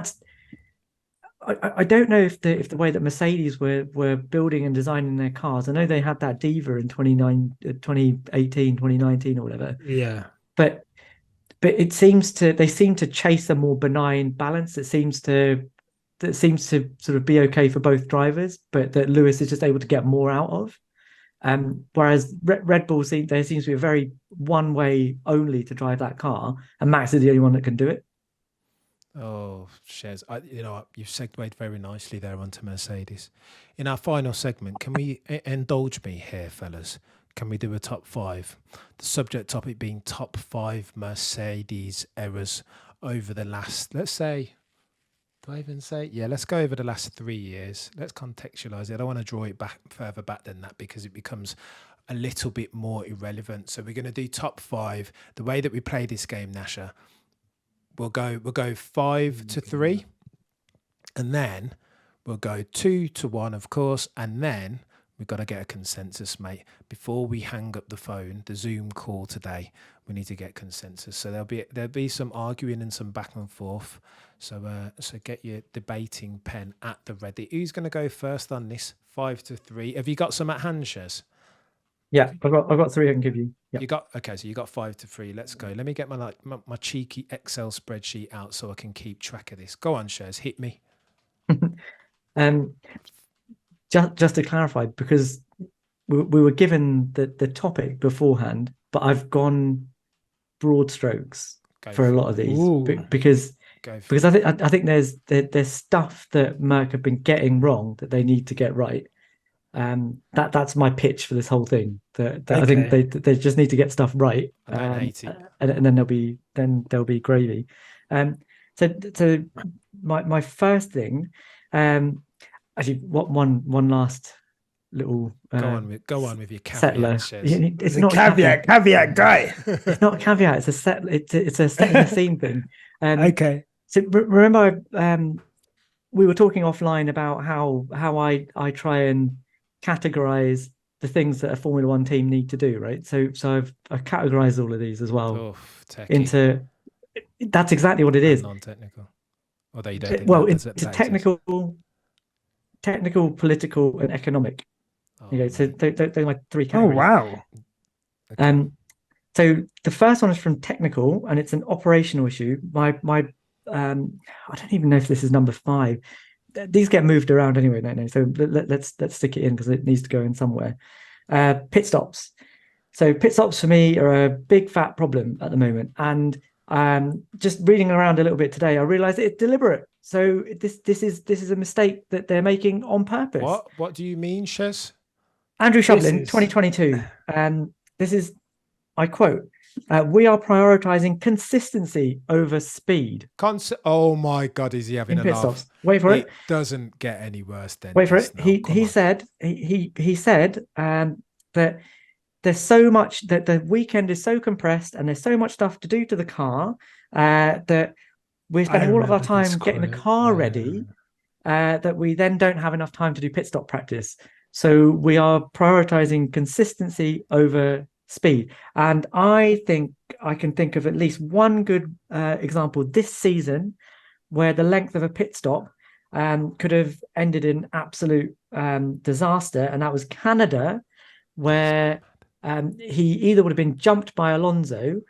I don't know if the way that Mercedes were building and designing their cars. I know they had that Diva in 2018, 2019 or whatever. Yeah. But it seems to they seem to chase a more benign balance. That seems to sort of be okay for both drivers, but that Lewis is just able to get more out of. Whereas Red Bull there seems to be a very one way only to drive that car, and Max is the only one that can do it. Oh, Shez, you've segued very nicely there onto Mercedes. In our final segment, can we indulge me here, fellas? Can we do a top five? The subject topic being top five Mercedes errors over the last, let's say, do I even say? Yeah, let's go over the last 3 years. Let's contextualize it. I don't want to draw it back further back than that because it becomes a little bit more irrelevant. So we're going to do top five. The way that we play this game, Nyasha, we'll go 5 to 3, and then we'll go 2 to 1, of course, and then we've got to get a consensus, mate. Before we hang up the phone, the Zoom call today, we need to get consensus. So there'll be some arguing and some back and forth. So get your debating pen at the ready. Who's going to go first on this? 5 to 3. Have you got some at hand, Shez? Yeah, I've got three I can give you. Yeah. So you got 5 to 3. Let's go. Let me get my cheeky Excel spreadsheet out so I can keep track of this. Go on, Shez, hit me. Just to clarify, because we were given the topic beforehand, but I've gone broad strokes for a lot of these because I think there's stuff that Merck have been getting wrong that they need to get right. That's my pitch for this whole thing. That I think they just need to get stuff right. I don't hate it. And then there'll be gravy. So my first thing, actually, one last little go on with your settler. Caveat, it's not caveat guy. It's not a caveat. It's a set. It's a setting the scene thing. Okay. So remember, we were talking offline about how I try and categorize the things that a Formula One team need to do, right? So I've categorized all of these as well into. That's exactly what it is. Non-technical. Although you don't. Well, it's technical, political, and economic. So they're my three categories. Oh wow. Okay. So the first one is from technical, and it's an operational issue. I don't even know if this is number 5. These get moved around anyway, don't they? So let's stick it in because it needs to go in somewhere. Pit stops. So pit stops for me are a big fat problem at the moment, and just reading around a little bit today, I realized it's deliberate. So this is a mistake that they're making on purpose. What do you mean, Shez? Andrew Shovlin, 2022. This is, I quote, we are prioritizing consistency over speed. Oh my God, is he having a laugh? Stops. Wait for it. It doesn't get any worse than Wait for it. He said that there's so much, that the weekend is so compressed and there's so much stuff to do to the car that we're spending all of our time getting the car ready that we then don't have enough time to do pit stop practice. So we are prioritizing consistency over speed. And I think I can think of at least one good example this season where the length of a pit stop could have ended in absolute disaster. And that was Canada, where he either would have been jumped by Alonso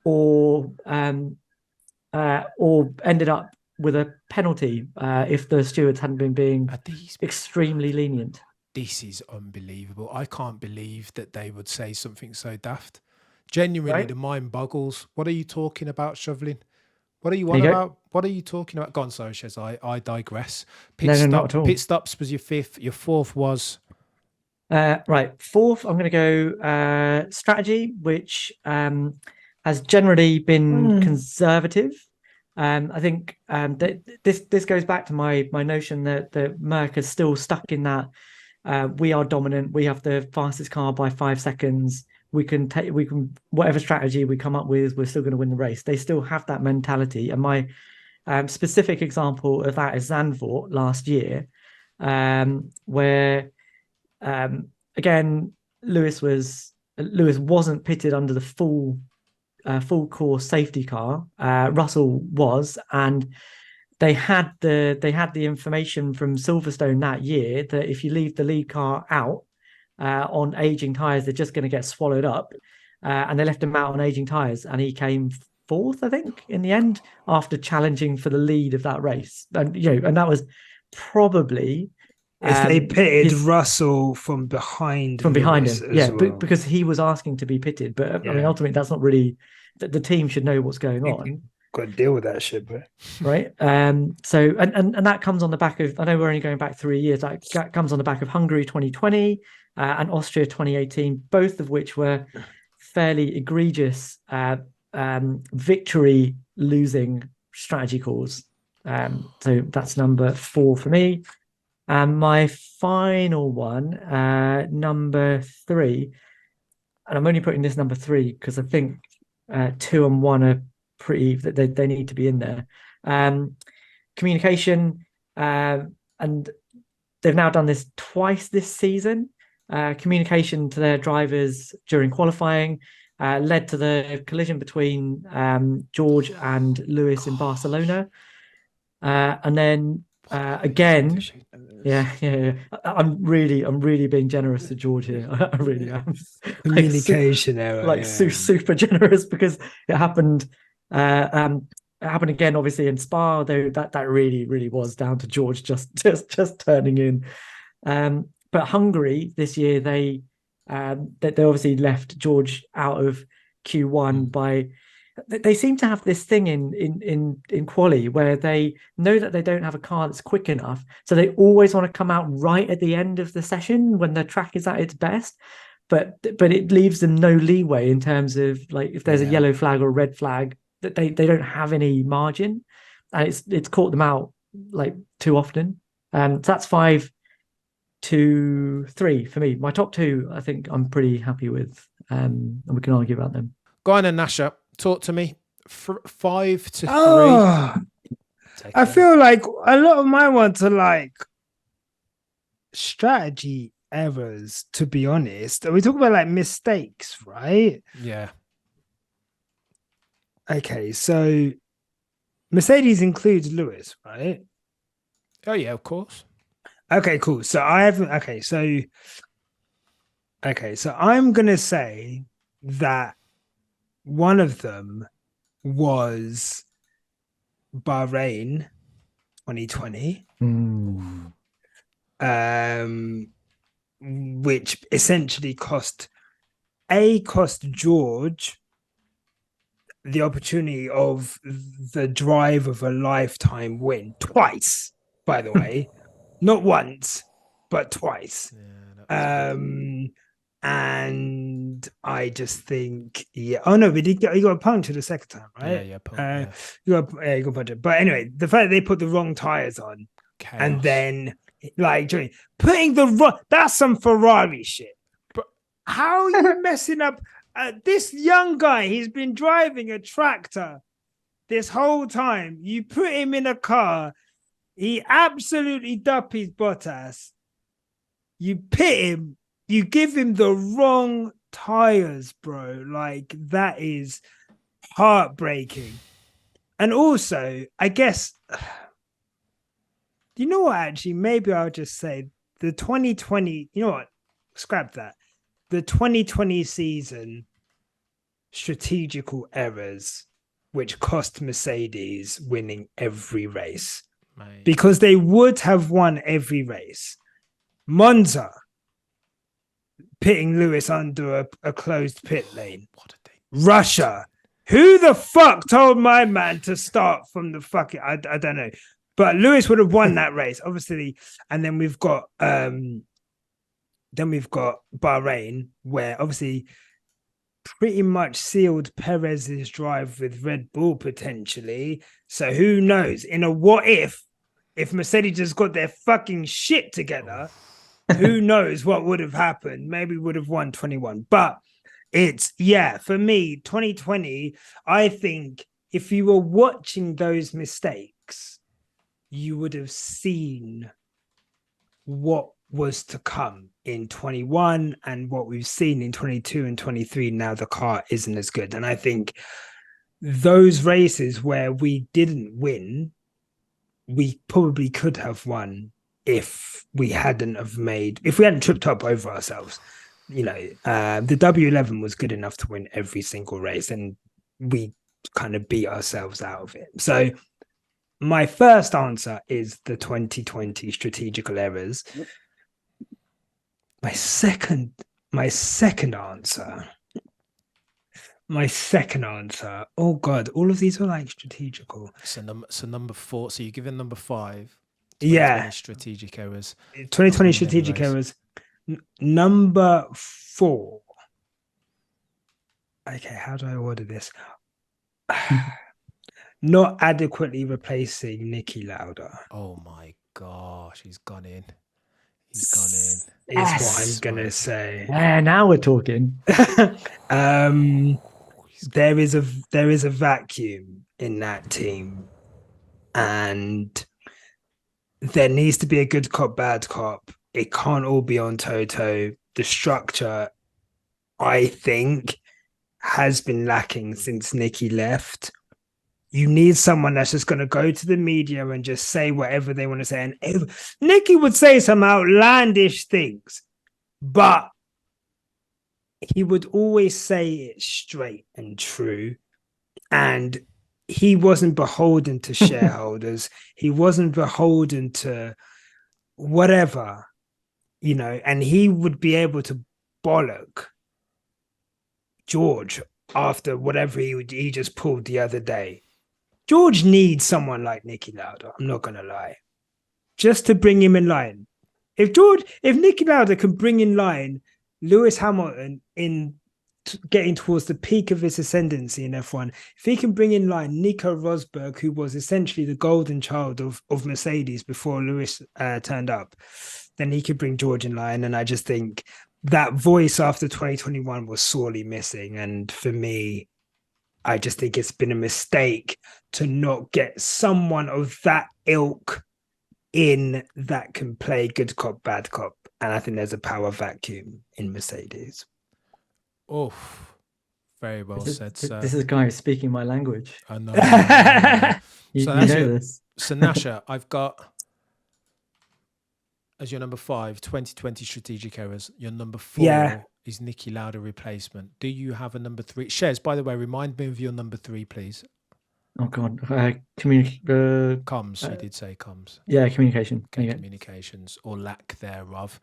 or ended up with a penalty if the stewards hadn't been being extremely lenient. This is unbelievable. I can't believe that they would say something so daft. Genuinely, The mind boggles. What are you talking about, Shovlin? What are you on about? What are you talking about? Go on, sorry, Shez. I digress. Not at all. Pit stops was your 5th. Your 4th was? Right. 4th, I'm going to go strategy, which has generally been conservative. I think this goes back to my notion that Merck is still stuck in that we are dominant. We have the fastest car by 5 seconds. We can whatever strategy we come up with, we're still going to win the race. They still have that mentality. And my specific example of that is Zandvoort last year, where again Lewis wasn't pitted under the full course safety car. Russell was, and they had the information from Silverstone that year that if you leave the lead car out on aging tires, they're just going to get swallowed up, and they left him out on aging tires, and he came fourth, I think, in the end after challenging for the lead of that race, and and that was probably. They pitted Russell from behind him, well. because he was asking to be pitted. But I mean, ultimately, that's not really the team should know what's going on. Got to deal with that shit, bro. Right. So and that comes on the back of, I know we're only going back 3 years. That comes on the back of Hungary 2020 and Austria 2018, both of which were fairly egregious victory losing strategy calls. So that's number 4 for me. And my final one, number 3, and I'm only putting this number 3 because I think 2 and 1 are pretty, they need to be in there. Communication, and they've now done this twice this season. Communication to their drivers during qualifying led to the collision between George and Lewis in Barcelona. And then again, yeah. I'm really being generous to George here. I really am. Communication error, super generous, because it happened. It happened again, obviously in Spa. Though that really was down to George just turning in. But Hungary this year, they obviously left George out of Q1 by. They seem to have this thing in quali where they know that they don't have a car that's quick enough, so they always want to come out right at the end of the session when the track is at its best. But it leaves them no leeway in terms of, like, if there's a yellow flag or a red flag, that they don't have any margin, and it's caught them out like too often. So that's 5 to 3 for me. My top 2, I think I'm pretty happy with, and we can argue about them. Go on, Nyasha. Talk to me. 5 to 3. I feel like a lot of my ones are like strategy errors, to be honest. We talk about like mistakes, right? Yeah. Okay, so Mercedes includes Lewis, right? Oh yeah, of course. Okay, cool. So I'm gonna say that one of them was Bahrain 2020, which essentially cost George the opportunity of the drive of a lifetime win twice, by the way. Not once, but twice. And I just think, oh no, but he got punctured the second time, right? You got punctured. But anyway, the fact that they put the wrong tires on, and then like putting the wrong, that's some Ferrari shit. But how are you messing up this young guy? He's been driving a tractor this whole time. You put him in a car, he absolutely duppies Bottas. You pit him. You give him the wrong tires, bro. Like, that is heartbreaking. And also, I guess, you know what, actually, maybe I'll just say the 2020, you know what, scrap that. The 2020 season strategical errors, which cost Mercedes winning every race. Mate. Because they would have won every race. Monza, pitting Lewis under a closed pit lane. Russia, who the fuck told my man to start from the fucking, I don't know, but Lewis would have won that race, obviously. And then we've got Bahrain, where obviously pretty much sealed Perez's drive with Red Bull potentially. So who knows? In a what if Mercedes just got their fucking shit together, who knows what would have happened? Maybe would have won 21. But it's, for me, 2020, I think if you were watching those mistakes, you would have seen what was to come in 21 and what we've seen in 22 and 23. Now the car isn't as good. And I think those races where we didn't win we probably could have won if we hadn't tripped up over ourselves. You know, the W11 was good enough to win every single race, and we kind of beat ourselves out of it. So my first answer is the 2020 strategical errors. My second answer. Oh God, all of these are like strategical. So number 4. So you're giving number 5. 2020 strategic errors. 2020 strategic errors. Number 4. Okay, how do I order this? Not adequately replacing Niki Lauda. Oh my gosh, he's gone in. Is what I'm gonna say. Yeah, now we're talking. There is a vacuum in that team, and there needs to be a good cop, bad cop. It can't all be on Toto. The structure, I think, has been lacking since Niki left. You need someone that's just going to go to the media and just say whatever they want to say. And Niki would say some outlandish things, but he would always say it straight and true. And he wasn't beholden to shareholders. He wasn't beholden to whatever, you know, and he would be able to bollock George after whatever he just pulled the other day. George needs someone like Niki Lauda. I'm not going to lie. Just to bring him in line. If Niki Lauda can bring in line Lewis Hamilton in getting towards the peak of his ascendancy in F1, if he can bring in line Nico Rosberg, who was essentially the golden child of Mercedes before Lewis turned up, then he could bring George in line. And I just think that voice after 2021 was sorely missing. And for me, I just think it's been a mistake to not get someone of that ilk in that can play good cop, bad cop. And I think there's a power vacuum in Mercedes. Oh, very well said, sir. This is a guy who's speaking my language. I know. You know this. So Nyasha, I've got as your number 5, 2020 strategic errors. Your number 4 is Niki Lauda replacement. Do you have a number 3? Shez, by the way, remind me of your number 3, please. Oh God, comms. You did say comms. Yeah, communication. Communications or lack thereof.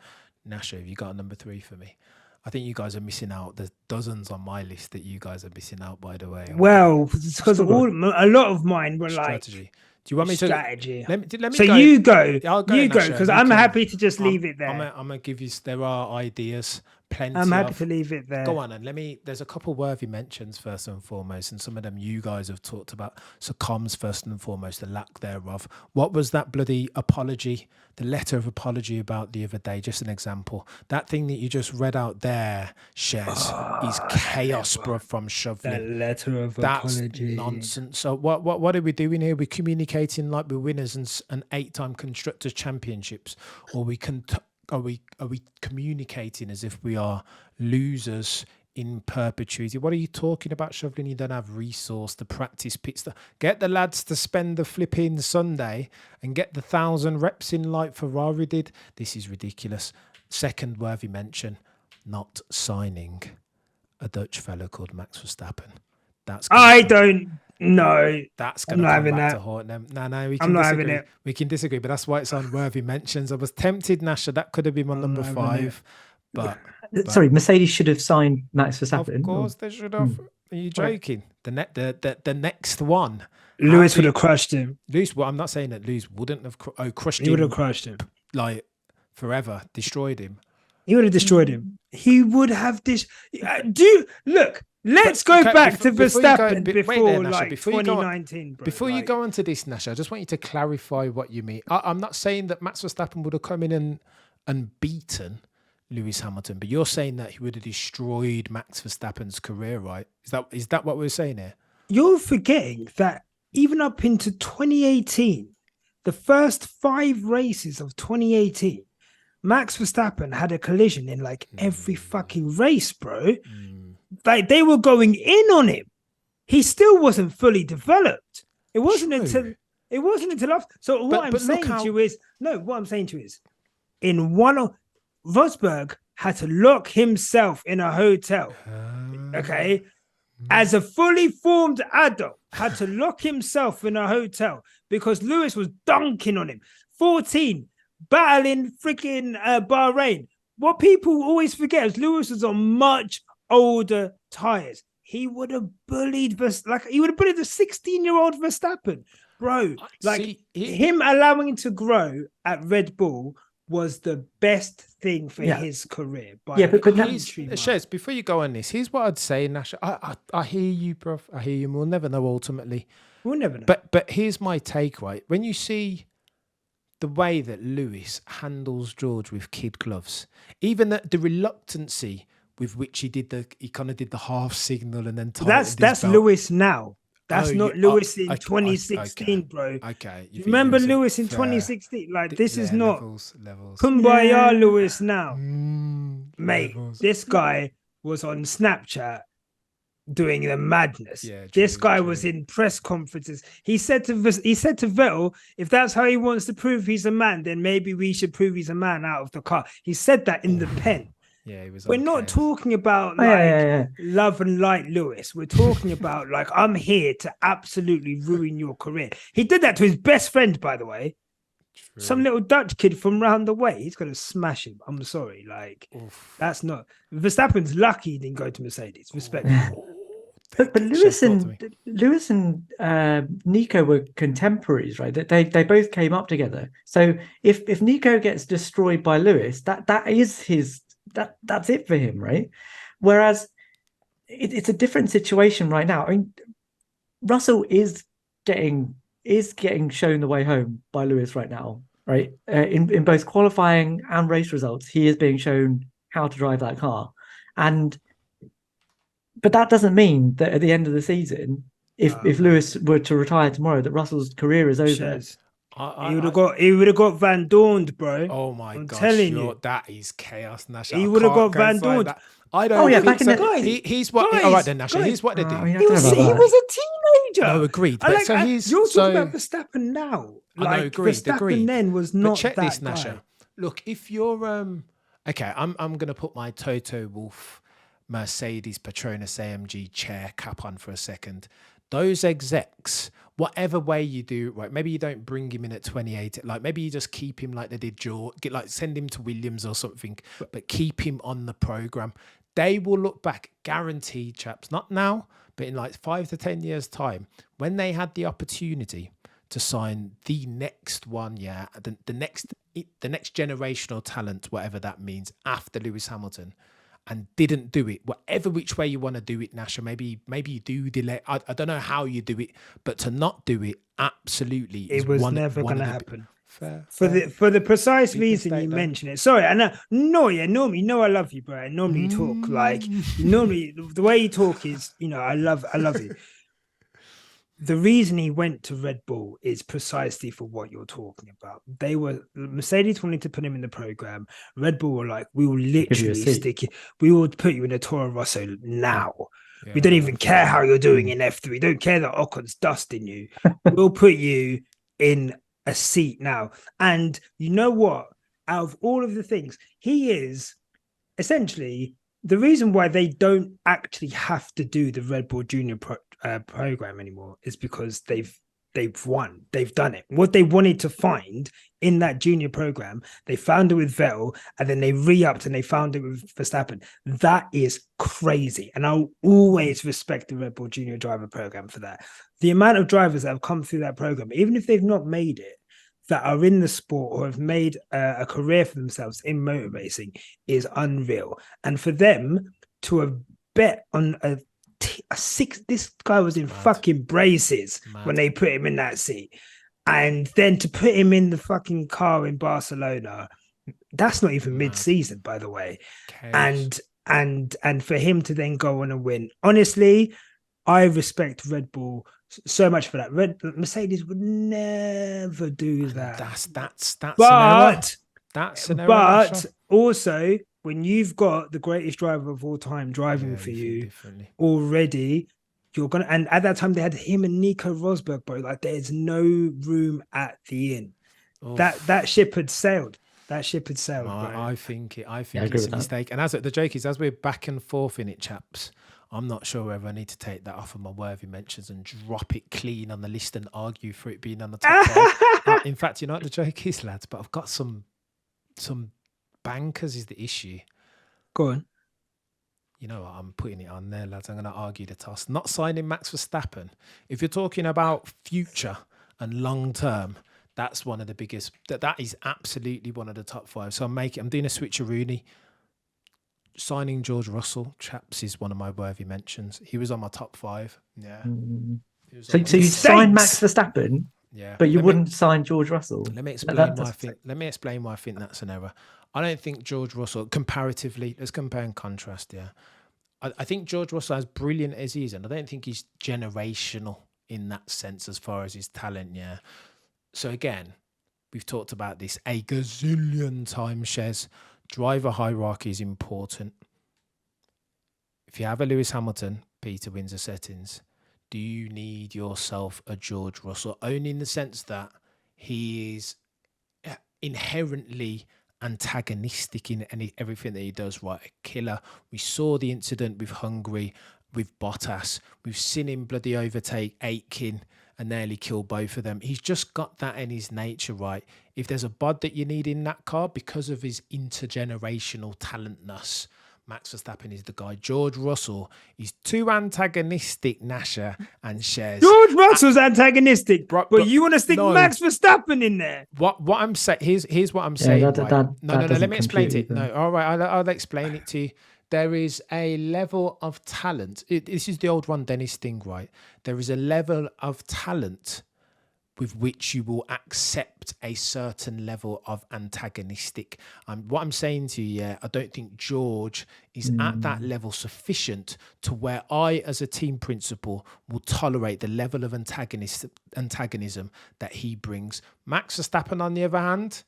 Nyasha, have you got a number 3 for me? I think you guys are missing out. There's dozens on my list that you guys are missing out, by the way. Well, it's because a lot of mine were strategy. Like do you want me strategy? Let me so go. You go. You go, because I'm happy to just leave it there. I'm gonna give you. There are ideas. Plenty. I'm happy to leave it there. Go on and there's a couple worthy mentions first and foremost, and some of them you guys have talked about. So comms first and foremost, the lack thereof. What was that bloody apology, the letter of apology about the other day? Just an example. That thing that you just read out there, Shez, is chaos, bro, from Shovlin. That letter of apology. That's nonsense. So what are we doing here? We're communicating like we're winners and 8-time constructors championships, or we can. Are we communicating as if we are losers in perpetuity? What are you talking about, Shovlin? You don't have resource, the practice pits. Get the lads to spend the flipping Sunday and get the 1,000 reps in like Ferrari did. This is ridiculous. Second worthy mention, not signing a Dutch fellow called Max Verstappen. No, that's going to come back to haunt them. No, we can disagree. We can disagree, but that's why it's on worthy mentions. I was tempted, Nyasha. That could have been my number 5, but sorry, Mercedes should have signed Max Verstappen. Of course, they should have. Are you joking? The next one, Lewis would have crushed him. Lewis. Well, I'm not saying that Lewis wouldn't have crushed him. He would have crushed him, like forever, destroyed him. He would have destroyed him. He would have look. Let's go back to Verstappen before 2019. Before you go on to this, Nyasha, I just want you to clarify what you mean. I'm not saying that Max Verstappen would have come in and beaten Lewis Hamilton, but you're saying that he would have destroyed Max Verstappen's career, right? Is that what we're saying here? You're forgetting that even up into 2018, the first 5 races of 2018, Max Verstappen had a collision in like every fucking race, bro. Like they were going in on him. He still wasn't fully developed. It wasn't until It wasn't until after. So what I'm saying to you is, in one of Rosberg had to lock himself in a hotel. Okay. As a fully formed adult, had to lock himself in a hotel because Lewis was dunking on him. 14, battling freaking Bahrain. What people always forget is Lewis was on much older tires. He would have bullied the 16-year-old Verstappen, bro. Him allowing him to grow at Red Bull was the best thing for his career. But Shez, before you go on this, here's what I'd say, Nash. I hear you, bro. I hear you. We'll never know ultimately. We'll never know. But here's my take, right? When you see the way that Lewis handles George with kid gloves, even the reluctancy with which he kind of did the half signal and then that's Lewis now. That's not Lewis in 2016, bro. Okay. Remember Lewis in 2016? Like, this is not levels. Kumbaya Lewis now. Mate, this guy was on Snapchat doing the madness. This guy was in press conferences. He said to Vettel, if that's how he wants to prove he's a man, then maybe we should prove he's a man out of the car. He said that in the pen. Yeah, he was. We're not talking about love and light Lewis. We're talking about like, I'm here to absolutely ruin your career. He did that to his best friend, by the way. True. Some little Dutch kid from round the way. He's going to smash him. I'm sorry. Like, that's not. Verstappen's lucky he didn't go to Mercedes. Respect. But Lewis and Nico were contemporaries, right? They both came up together. So if Nico gets destroyed by Lewis, that is his. That's it for him, right? Whereas it's a different situation right now. I mean, Russell is getting shown the way home by Lewis right now, right? In both qualifying and race results, he is being shown how to drive that car, but that doesn't mean that at the end of the season, if Lewis were to retire tomorrow, that Russell's career is over. He would have got Van Dorned, bro. Oh my God! Telling you, that is chaos, Nyasha. He would have got Van Dorned. I don't. Back in the he's what. All right then, Nyasha. Here's what they do. He was a teenager. No, agreed. But you're talking about Verstappen now. I know, agreed. Verstappen then was not. But check that this, guy. Nyasha. Look, if you're okay, I'm gonna put my Toto Wolff Mercedes Petronas AMG chair cap on for a second. Those execs, whatever way you do, right? Maybe you don't bring him in at 28. Like maybe you just keep him like they did George, send him to Williams or something, but keep him on the program. They will look back, guaranteed, chaps, not now, but in like 5 to 10 years' time, when they had the opportunity to sign the next one, the next generational talent, whatever that means, after Lewis Hamilton. And didn't do it, whatever which way you want to do it, Nyasha. Maybe you do delay. I don't know how you do it, but to not do it, absolutely, it was never going to happen. Fair. For the precise reason you mentioned it. Sorry, I know. Normally, I love you, bro. Normally you talk like normally the way you talk is, I love you. The reason he went to Red Bull is precisely for what you're talking about. Mercedes wanted to put him in the program. Red Bull were like, we will literally we will put you in a Toro Rosso now. Yeah, we don't even care how you're doing in F3. We don't care that Ocon's dusting you. We'll put you in a seat now. And you know what? Out of all of the things, he is essentially the reason why they don't actually have to do the Red Bull Junior program anymore is because they've won. They've done it. What they wanted to find in that junior program, they found it with Vettel, and then they re-upped and they found it with Verstappen. That is crazy. And I'll always respect the Red Bull Junior driver program for that. The amount of drivers that have come through that program, even if they've not made it, that are in the sport or have made a career for themselves in motor racing is unreal. And for them to have bet on a six, this guy was in fucking braces when they put him in that seat, and then to put him in the fucking car in Barcelona, that's not even mid-season, by the way. Chaos. And for him to then go on and win, honestly, I respect Red Bull so much for that. Mercedes would never do that. That's an error. But also, when you've got the greatest driver of all time driving for you already, you're gonna, and at that time they had him and Nico Rosberg, bro. Like, there's no room at the inn. Oof. That ship had sailed. That ship had sailed, bro. I think I it's agree a with that. mistake. And the joke is, as we're back and forth in it, chaps, I'm not sure whether I need to take that off of my worthy mentions and drop it clean on the list and argue for it being on the top 5. In fact, you know what the joke is, lads? But I've got some bankers is the issue. Go on. You know what? I'm putting it on there, lads. I'm going to argue the toss. Not signing Max Verstappen. If you're talking about future and long term, that's one of the biggest. That is absolutely one of the top 5. So I'm doing a switcheroony. Signing George Russell, chaps, is one of my worthy mentions. He was on my top 5. Yeah. So you sign Max Verstappen, yeah, but you wouldn't sign George Russell. Let me explain why I think that's an error. I don't think George Russell, comparatively, let's compare and contrast. Yeah, I think George Russell, as brilliant as he is, and I don't think he's generational in that sense as far as his talent. Yeah. So again, we've talked about this a gazillion times, Shez. Driver hierarchy is important. If you have a Lewis Hamilton, Peter wins the settings. Do you need yourself a George Russell? Only in the sense that he is inherently antagonistic in everything that he does, right? A killer. We saw the incident with Hungary, with Bottas. We've seen him bloody overtake Aitken and nearly kill both of them. He's just got that in his nature, right? If there's a bod that you need in that car because of his intergenerational talentness, Max Verstappen is the guy. George Russell is too antagonistic, Nyasha and Shez. George Russell's antagonistic, but you want to stick Max Verstappen in there? What I'm saying, here's what I'm saying. No, let me explain it. No, all right, I'll explain it to you. There is a level of talent. This is the old Ron Dennis thing, right? There is a level of talent with which you will accept a certain level of antagonistic. What I'm saying to you, I don't think George is at that level sufficient to where I, as a team principal, will tolerate the level of antagonism that he brings. Max Verstappen, on the other hand,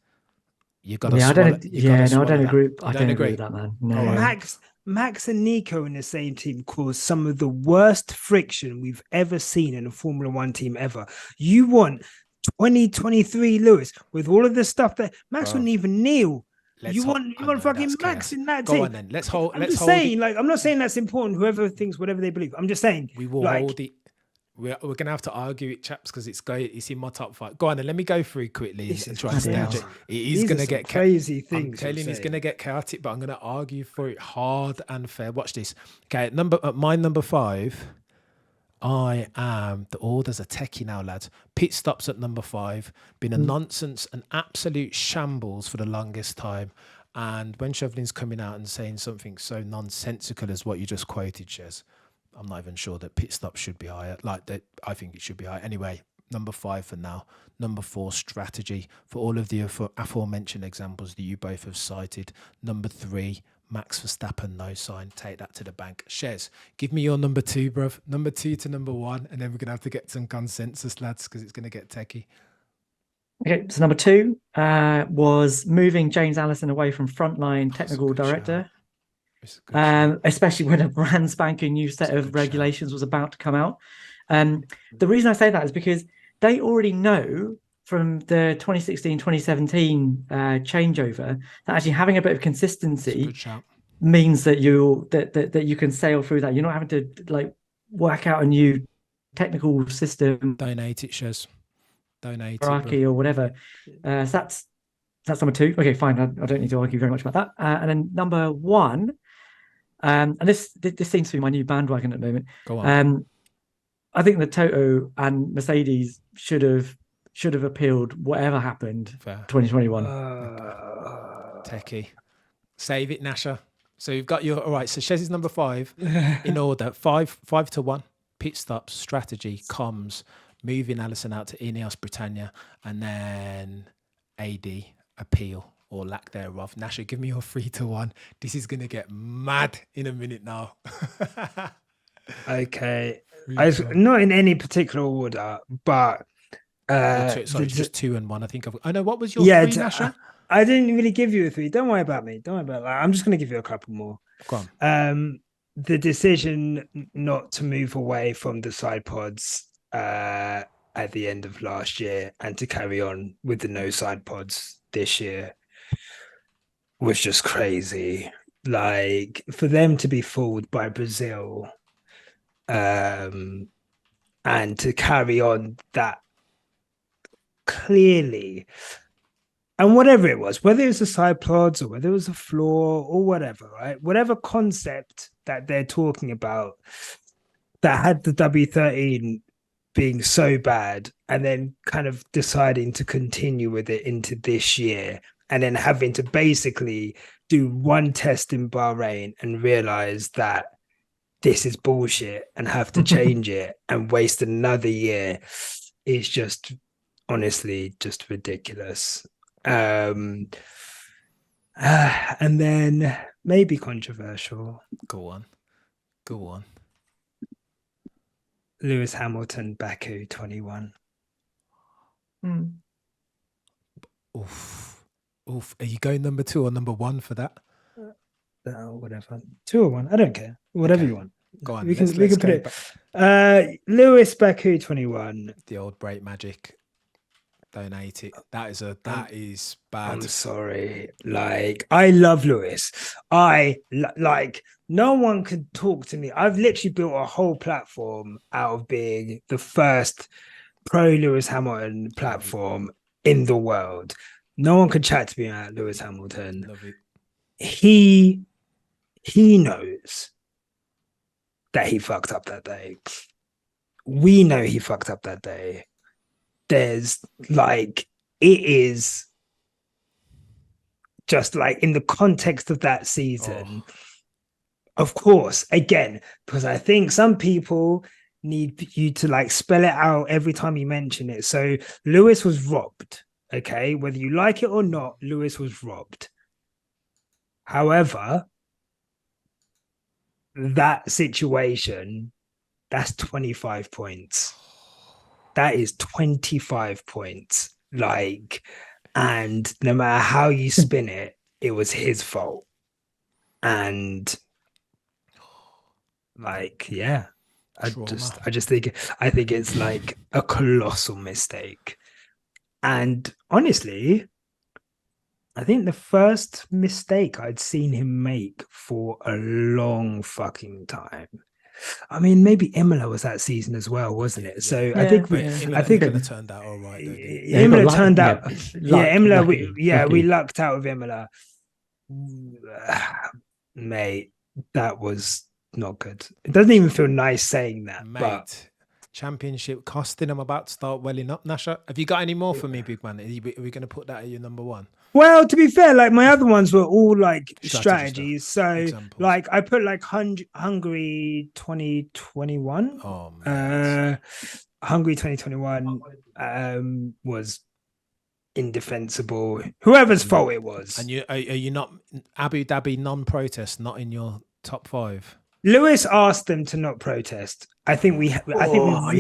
you got to I don't agree. I don't agree with that, man. No. Max and Nico in the same team caused some of the worst friction we've ever seen in a Formula One team ever. You want 2023 Lewis with all of the stuff that Max wouldn't even kneel. You want fucking Max in that team. Go on then. I'm not saying that's important. Whoever thinks whatever they believe. I'm just saying we will hold it. We're going to have to argue it, chaps, because it's in my top 5. Go on, then let me go through quickly and try and stage it. It is going to get crazy things. I'm telling you, it's going to get chaotic, but I'm going to argue for it hard and fair. Watch this. Okay, my number 5. There's a techie now, lads. Pit stops at number 5. Been a nonsense, an absolute shambles for the longest time. And when Chauvelin's coming out and saying something so nonsensical as what you just quoted, Shez, I'm not even sure that pit stop should be higher. I think it should be higher. Anyway, number 5 for now. Number 4, strategy. For all of the aforementioned examples that you both have cited. Number 3, Max Verstappen, no sign. Take that to the bank. Shez, give me your number 2, bruv. Number 2 to number 1. And then we're going to have to get some consensus, lads, because it's going to get techie. Okay, so number 2 was moving James Allison away from frontline technical director. Shout. Especially when a brand spanking new set of regulations was about to come out. The reason I say that is because they already know from the 2016-2017 changeover that actually having a bit of consistency means that you can sail through that. You're not having to work out a new technical system. Donate it, Shez. Donate hierarchy or whatever. So that's number 2. Okay, fine. I don't need to argue very much about that. And then number 1. And this seems to be my new bandwagon at the moment. Go on. I think that Toto and Mercedes should have appealed whatever happened. Fair. 2021. Techie. Save it, Nyasha. So you've got your all right. So Shez is number 5 in order. 5 to 1. Pit stops, strategy, comms, moving Allison out to Ineos Britannia, and then AD appeal. Or lack thereof. Nyasha, give me your 3 to 1. This is going to get mad in a minute now. Okay. Not in any particular order, but... just 2 and 1. I think I know. What was your 3, Nyasha? I didn't really give you a 3. Don't worry about me. Don't worry about that. I'm just going to give you a couple more. Go on. the decision not to move away from the side pods at the end of last year and to carry on with the no side pods this year was just crazy. Like, for them to be fooled by Brazil, and to carry on that clearly, and whatever it was, whether it was the side pods or whether it was a floor or whatever, right? Whatever concept that they're talking about that had the W13 being so bad and then kind of deciding to continue with it into this year and then having to basically do one test in Bahrain and realize that this is bullshit and have to change it and waste another year is just honestly just ridiculous. And then maybe controversial. Go on. Lewis Hamilton, Baku 21. Oof. Are you going number 2 or number 1 for that? Whatever. 2 or 1. I don't care. Whatever you want. Go on. We can let's put go it. Lewis Baku 21. The old break magic. Don't hate it. That is bad. I'm sorry. Like, I love Lewis. Like, no one could talk to me. I've literally built a whole platform out of being the first pro Lewis Hamilton platform in the world. No one could chat to me about Lewis Hamilton. Love it. He knows that he fucked up that day. We know he fucked up that day. There's like, it is just like in the context of that season. Of course, again, because I think some people need you to like spell it out every time you mention it. So Lewis was robbed. Okay, whether you like it or not, Lewis was robbed. However, that situation, that's 25 points. That is 25 points. Like, and no matter how you spin it, it was his fault. And like, yeah, I think it's like a colossal mistake. And honestly, I think the first mistake I'd seen him make for a long fucking time. I mean, maybe Imola was that season as well, wasn't it? So Yeah, I think Imola turned out all right. Imola turned out. Imola. We lucked out with Imola. Mate, that was not good. It doesn't even feel nice saying that, mate. But championship costing. I'm about to start welling up. Nyasha, have you got any more for me, big man? Are we going to put that at your number 1? Well, to be fair, like my other ones were all like strategies. So examples. like I put like Hungary 2021. Oh man. Hungary 2021 was indefensible. Whoever's fault it was. And are you not Abu Dhabi non-protest, not in your top 5? Lewis asked them to not protest. I think we're gonna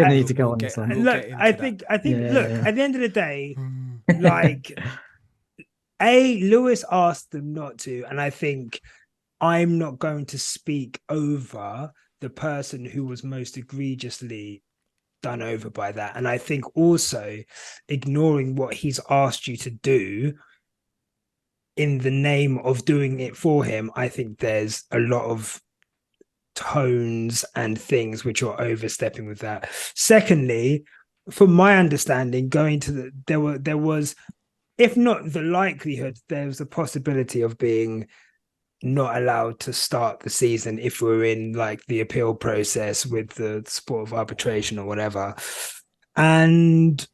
need to go on this one. Look, I think at the end of the day, like Lewis asked them not to, and I think I'm not going to speak over the person who was most egregiously done over by that. And I think also ignoring what he's asked you to do in the name of doing it for him, I think there's a lot of tones and things which are overstepping with that. Secondly, from my understanding, going to there was, if not the likelihood, there was a possibility of being not allowed to start the season if we're in like the appeal process with the sport of arbitration or whatever. And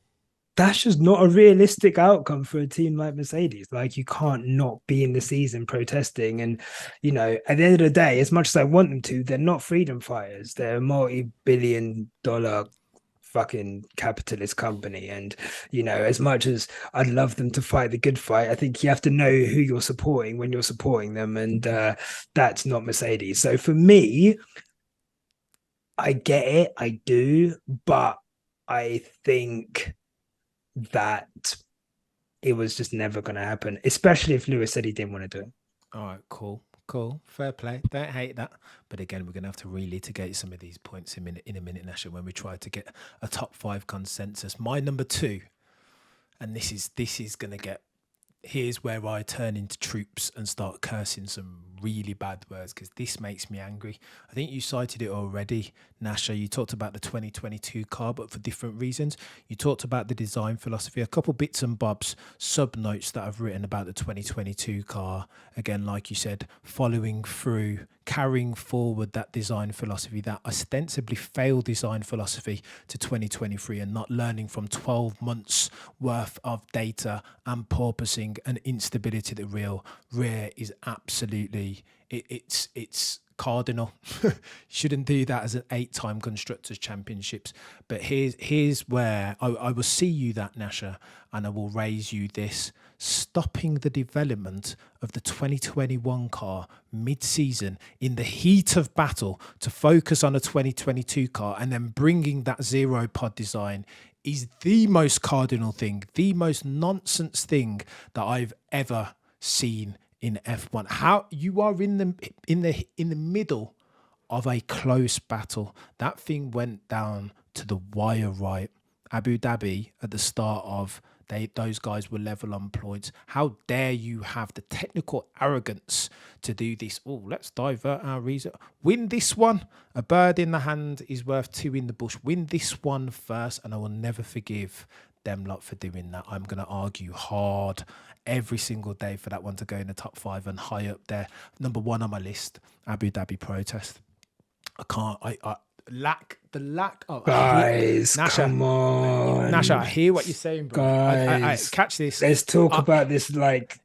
that's just not a realistic outcome for a team like Mercedes. Like, you can't not be in the season protesting. And, you know, at the end of the day, as much as I want them to, they're not freedom fighters. They're a multi-billion-dollar fucking capitalist company. And, you know, as much as I'd love them to fight the good fight, I think you have to know who you're supporting when you're supporting them. And that's not Mercedes. So for me, I get it. I do. But I think that it was just never going to happen, especially if Lewis said he didn't want to do it. All right, cool. Cool. Fair play. Don't hate that. But again, we're going to have to relitigate some of these points in a minute, Nasha, when we try to get a top 5 consensus. My number 2, and this is going to get, here's where I turn into troops and start cursing some really bad words, because this makes me angry. I think you cited it already, Nasha. You talked about the 2022 car, but for different reasons. You talked about the design philosophy, a couple bits and bobs, sub notes that I've written about the 2022 car. Again, like you said, following through, carrying forward that design philosophy, that ostensibly failed design philosophy to 2023, and not learning from 12 months worth of data and porpoising and instability. The rear is absolutely, it's cardinal. Shouldn't do that as an 8-time constructors championships. But here's where I will see you that, Nasha, and I will raise you this: stopping the development of the 2021 car mid-season in the heat of battle to focus on a 2022 car, and then bringing that zero pod design, is the most cardinal thing, the most nonsense thing that I've ever seen in F1. How you are in the middle of a close battle. That thing went down to the wire, right? Abu Dhabi at the start of, those guys were level on points. How dare you have the technical arrogance to do this? Oh, let's divert our reason. Win this one. A bird in the hand is worth 2 in the bush. Win this one first, and I will never forgive them lot for doing that. I'm going to argue hard every single day for that one to go in the top 5 and high up there. Number 1 on my list, Abu Dhabi protest. I lack of guys. Nasha, come on, Nasha, I hear what you're saying, bro. guys. I catch this. Let's talk about this like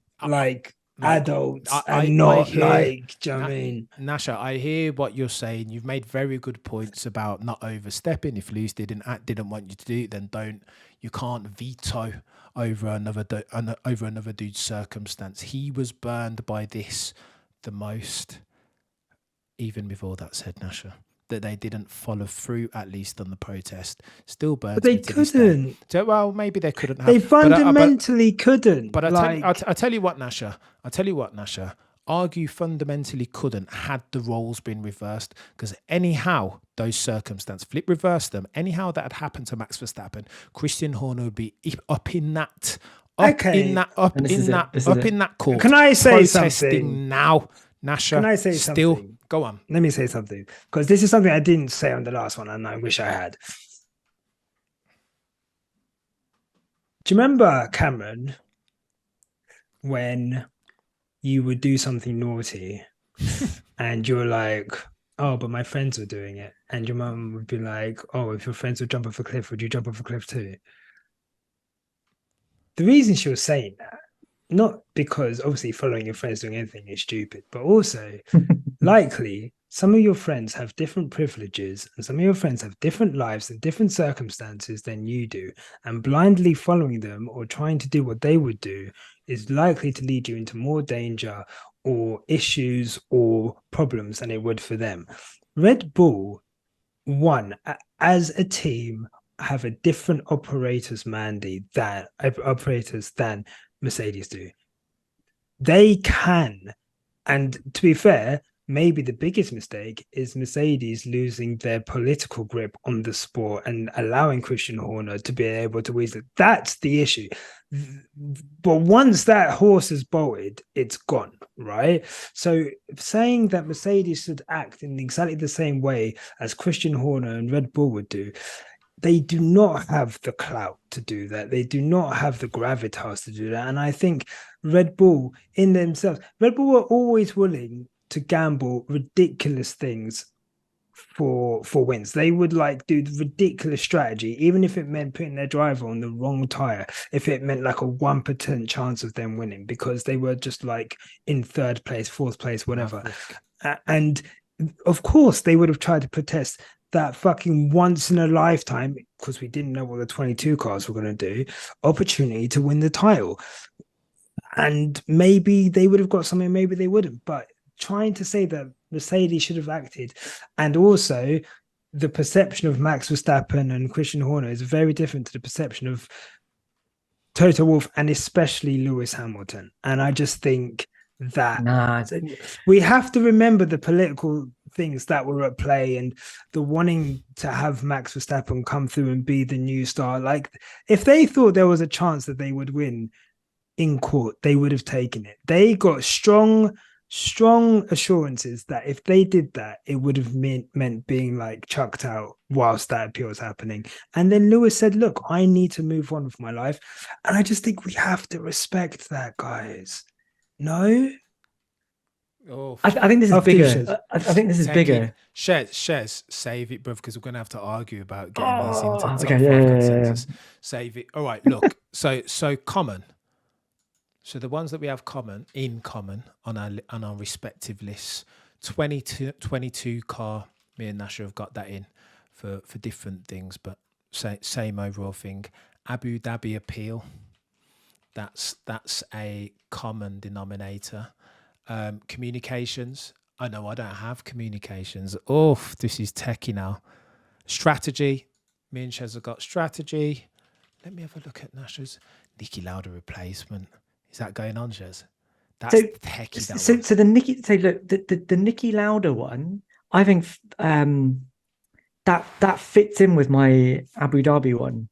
adults and not do you know what I mean? Nasha, I hear what you're saying. You've made very good points about not overstepping. If Lewis didn't want you to do it, then don't. You can't veto over another dude's circumstance. He was burned by this the most. Even with all that said, Nasha, that they didn't follow through, at least on the protest, still burns. But they couldn't. So, well, maybe they couldn't have. They fundamentally couldn't. But I tell you what, Nasha. Argue fundamentally couldn't had the roles been reversed, because anyhow those circumstances reverse them. Anyhow that had happened to Max Verstappen, Christian Horner would be up in that court. Can I say protesting something now, Nasha? Can I say still something? Go on. Let me say something, because this is something I didn't say on the last one, and I wish I had. Do you remember, Cameron, when you would do something naughty and you're like, oh, but my friends were doing it, and your mum would be like, oh, if your friends would jump off a cliff, would you jump off a cliff too? The reason she was saying that, not because obviously following your friends doing anything is stupid, but also likely some of your friends have different privileges, and some of your friends have different lives and different circumstances than you do, and blindly following them or trying to do what they would do is likely to lead you into more danger or issues or problems than it would for them. Red Bull, one, as a team, have a different operators mandate than Mercedes do. They can, and to be fair, maybe the biggest mistake is Mercedes losing their political grip on the sport and allowing Christian Horner to be able to weasel. That's the issue. But once that horse is bolted, it's gone, right? So saying that Mercedes should act in exactly the same way as Christian Horner and Red Bull would do, they do not have the clout to do that. They do not have the gravitas to do that. And I think Red Bull in themselves, Red Bull were always willing to gamble ridiculous things for wins. They would like do ridiculous strategy, even if it meant putting their driver on the wrong tire, if it meant like a 1% chance of them winning, because they were just like in 3rd place, 4th place, whatever. And of course they would have tried to protest that fucking once in a lifetime, because we didn't know what the 22 cars were going to do, opportunity to win the title. And maybe they would have got something, maybe they wouldn't. But trying to say that Mercedes should have acted, and also the perception of Max Verstappen and Christian Horner is very different to the perception of Toto Wolff and especially Lewis Hamilton. And I just think that. Nah, We have to remember the political things that were at play and the wanting to have Max Verstappen come through and be the new star. Like, if they thought there was a chance that they would win in court, they would have taken it. They got strong assurances that if they did that, it would have meant being like chucked out whilst that appeal was happening. And then Lewis said, look, I need to move on with my life. And I just think we have to respect that, guys. No? Oh, I think this is After you, bigger. Shez. I think this is bigger. Shez, save it, bruv, because we're going to have to argue about getting these into top okay, 5 yeah. consensus. Save it. All right, look. So common. So the ones that we have in common on our respective lists, 22 car. Me and Nyasha have got that in for different things, but same overall thing. Abu Dhabi appeal. That's a common denominator. Communications. I know I don't have communications. Oh, this is techie now. Strategy. Me and Shez have got strategy. Let me have a look at Nyasha's Niki Lauda replacement. Is that going on, Shez? That's techie. So the Niki. So look, the Niki Lauda one. I think that fits in with my Abu Dhabi one.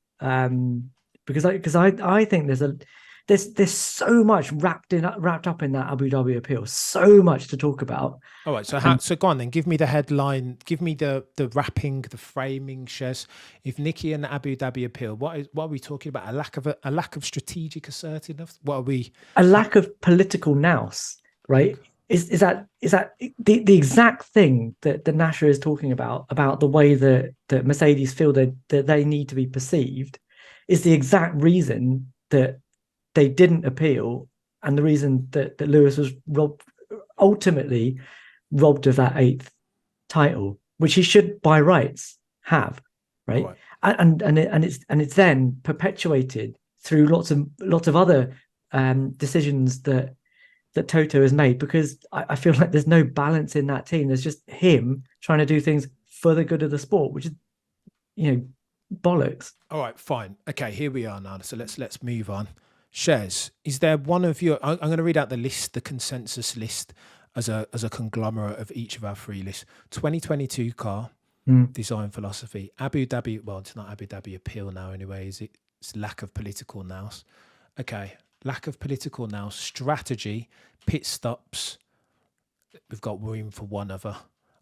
Because I think there's so much wrapped up in that Abu Dhabi appeal, so much to talk about. All right, so go on then. Give me the headline. Give me the wrapping, the framing, Shez. If Niki and the Abu Dhabi appeal, what are we talking about? A lack of strategic assertiveness. What are we? A lack of political nous, right? Is that the exact thing that Nyasha is talking about the way that Mercedes feel that they need to be perceived, is the exact reason that they didn't appeal, and the reason that Lewis was ultimately robbed of that 8th title, which he should by rights have, right? And it's then perpetuated through lots of other decisions that Toto has made, because I feel like there's no balance in that team. There's just him trying to do things for the good of the sport, which is, bollocks. All right, fine. Okay, here we are now. So let's move on. Shez, is there one of your? I'm going to read out the list, the consensus list, as a conglomerate of each of our 3 lists. 2022 car design philosophy. Abu Dhabi. Well, it's not Abu Dhabi appeal now, anyway. Is it? It's lack of political nous. Okay, lack of political nous. Strategy, pit stops. We've got room for one other.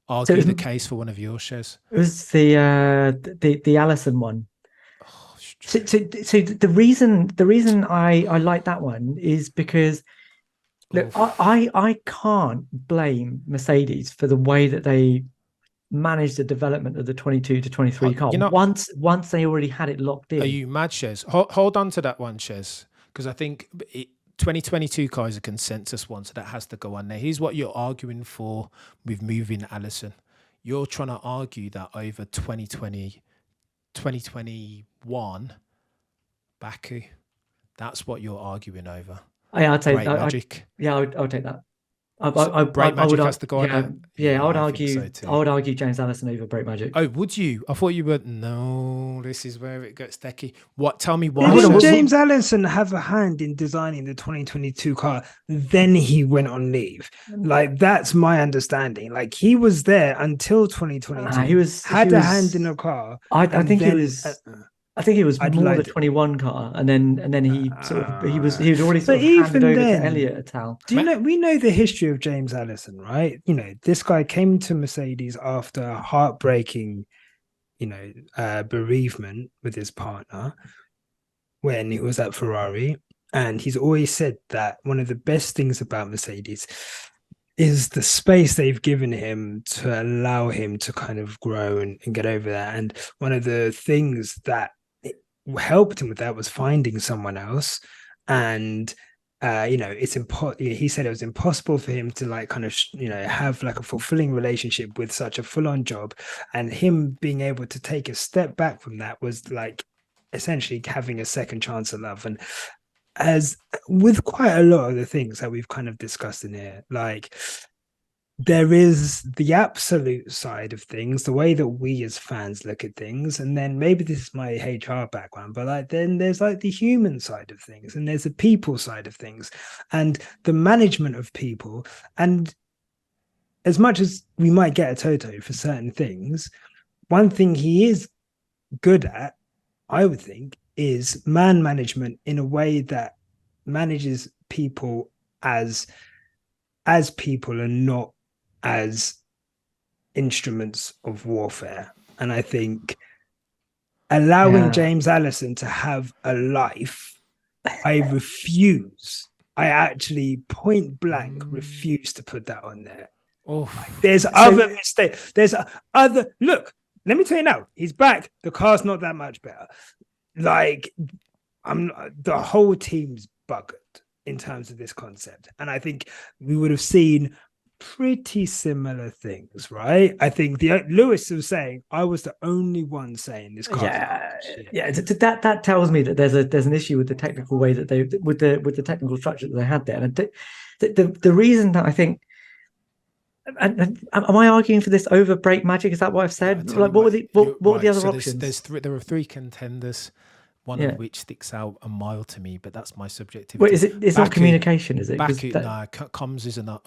Argue the case for one of yours, Shez. It was the Allison one. So the reason I like that one is because, look, I can't blame Mercedes for the way that they managed the development of the 22 to 23 car. Once they already had it locked in. Are you mad, Shez? Hold on to that one, Shez, because I think 2022 car is a consensus one, so that has to go on there. Here's what you're arguing for with moving Allison. You're trying to argue that over 2021 Baku. That's what you're arguing over. Yeah, I'd take Brake that. Magic. I would take that. Brake Magic has to go on there. Yeah, I would argue James Allison over Brake Magic. Oh, would you? I thought you would. No, this is where it gets techie. What? Tell me why. Didn't James Allison have a hand in designing the 2022 car? Then he went on leave. Like, that's my understanding. Like, he was there until 2022. He was a hand in a car. I think he was more the 21 car, and then he had already sort of handed over to Elliott et al. We know the history of James Allison, right? This guy came to Mercedes after a heartbreaking, bereavement with his partner when he was at Ferrari, and he's always said that one of the best things about Mercedes is the space they've given him to allow him to kind of grow and get over that. And one of the things that helped him with that was finding someone else. And it's he said it was impossible for him to have like a fulfilling relationship with such a full-on job, and him being able to take a step back from that was like essentially having a second chance at love. And as with quite a lot of the things that we've kind of discussed in here, like there is the absolute side of things, the way that we as fans look at things, and then maybe this is my HR background, but like then there's like the human side of things, and there's the people side of things, and the management of people. And as much as we might get a Toto for certain things, one thing he is good at, I would think, is man management in a way that manages people as people and not as instruments of warfare. And I think allowing James Allison to have a life, I refuse. I actually point blank refuse to put that on there. There's other mistakes. There's other. Look, let me tell you now. He's back. The car's not that much better. Like, the whole team's buggered in terms of this concept, and I think we would have seen pretty similar things, right? I think Lewis was saying I was the only one saying this car. That tells me that there's an issue with the technical way that they with the technical structure that they had there, and the reason that I think. And am I arguing for this over brake magic? Is that what I've said? Like, what were the other options? There are three contenders, one of which sticks out a mile to me, but that's my subjectivity. Wait, it's not communication, is it? Comms is enough.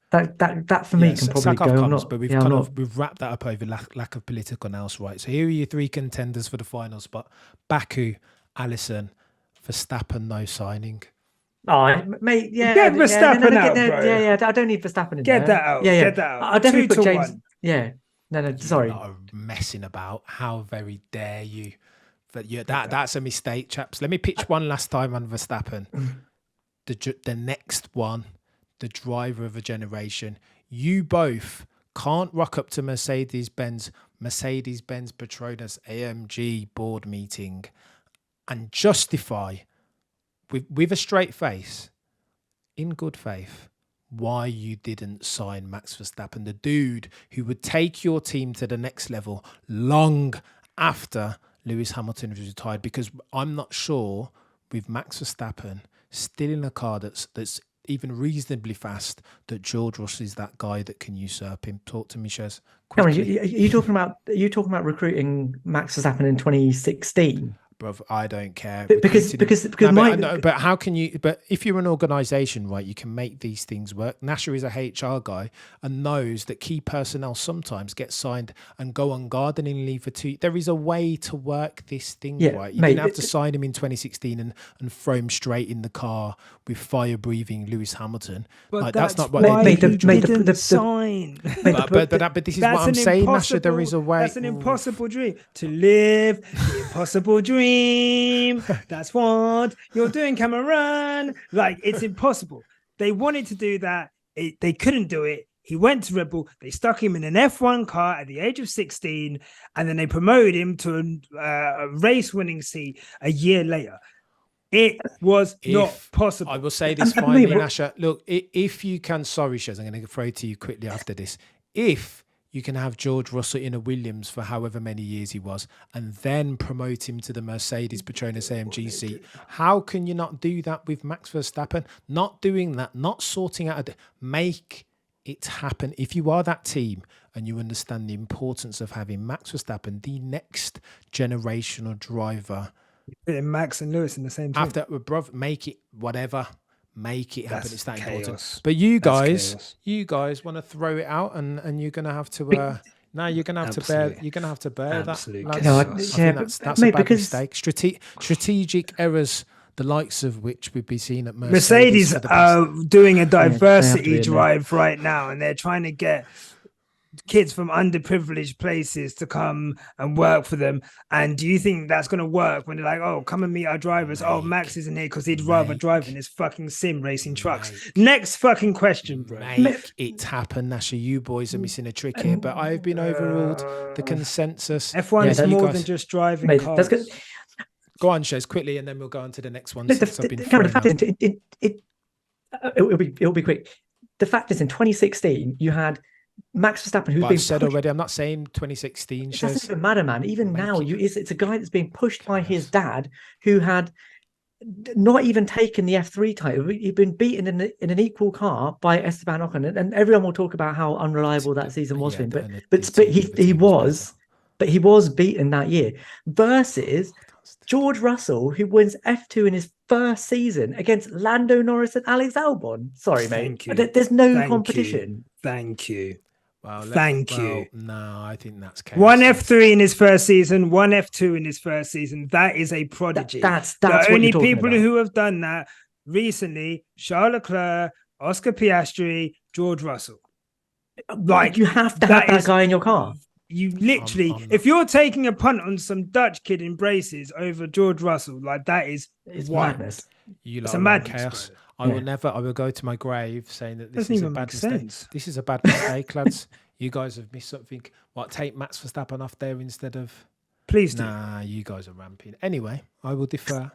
That for me can probably go. Comms, but we've wrapped that up over lack of political nous, right? So here are your three contenders for the final spot: Baku, Allison, Verstappen, no signing. Oh, mate, get Verstappen out, bro. Yeah, I don't need Verstappen in get there. That out. Yeah. Get that out. I definitely put James. 1. Yeah, no, sorry. You're not messing about. How very dare you? But that's a mistake, chaps. Let me pitch one last time on Verstappen. The next one, the driver of a generation. You both can't rock up to Mercedes-Benz Petronas AMG board meeting and justify with a straight face, in good faith, why you didn't sign Max Verstappen, the dude who would take your team to the next level long after Lewis Hamilton was retired. Because I'm not sure with Max Verstappen still in a car that's even reasonably fast, that George Russell is that guy that can usurp him. Talk to me, Shez. Are you talking about recruiting Max Verstappen in 2016? Bruv, I don't care. But how can you? But if you're an organisation, right, you can make these things work. Nyasha is a HR guy and knows that key personnel sometimes get signed and go on gardening leave for 2. There is a way to work this thing, right? You didn't have to sign him in 2016 and throw him straight in the car with fire-breathing Lewis Hamilton. But like, that's not what they didn't sign. But this is what I'm saying, Nyasha. There is a way. That's an impossible dream to live. The impossible dream. That's what you're doing, Cameron. Like, it's impossible. They wanted to do that. They couldn't do it. He went to Red Bull. They stuck him in an F1 car at the age of 16, and then they promoted him to a race-winning seat a year later. It was not possible. I will say this finally, Nyasha. Look, if you can, sorry, Shez, I'm going to throw to you quickly after this. If you can have George Russell in a Williams for however many years he was, and then promote him to the Mercedes Petronas AMG seat. How can you not do that with Max Verstappen? Not doing that, not sorting out make it happen. If you are that team and you understand the importance of having Max Verstappen, the next generational driver. Putting Max and Lewis in the same team. After, make it whatever. Make it happen. It's that chaos. Important. But you guys want to throw it out, and you're going to have to. You're going to have to bear. You're going to have to bear that. That's a bad mistake. Strategic errors, the likes of which we'd be seeing at Mercedes are doing a diversity drive right now, and they're trying to get kids from underprivileged places to come and work for them. And do you think that's going to work when they're like, oh, come and meet our drivers? Max isn't here because he'd rather drive in his fucking sim racing trucks. Next fucking question, bro. Make it happen, Nyasha. You boys are missing a trick here, but I've been overruled. The consensus. F1 is more than just driving cars. That's good. Go on, Shez, quickly, and then we'll go on to the next one. It'll be quick. The fact is, in 2016, you had Max Verstappen, who's been said already. I'm not saying 2016. It doesn't even matter, man. Even now, it's a guy that's being pushed by his dad, who had not even taken the F3 title. He'd been beaten in an equal car by Esteban Ocon, and everyone will talk about how unreliable that season was for him. But he was beaten that year versus George Russell, who wins F2 in his first season against Lando Norris and Alex Albon. Sorry, mate. There's no competition. Thank you. Well, Thank you. No, I think that's chaos. One F3 in his first season, one F2 in his first season. That is a prodigy. That's the only people about. who have done that recently: Charles Leclerc, Oscar Piastri, George Russell. Like, you have to have that guy in your car. You literally, if you're taking a punt on some Dutch kid in braces over George Russell, like that is madness. It's a madness. Chaos. I will go to my grave saying that this is a bad mistake. This is a bad mistake, lads. You guys have missed something. What, take Max Verstappen off there instead of... Please do. Nah, you guys are ramping. Anyway, I will defer.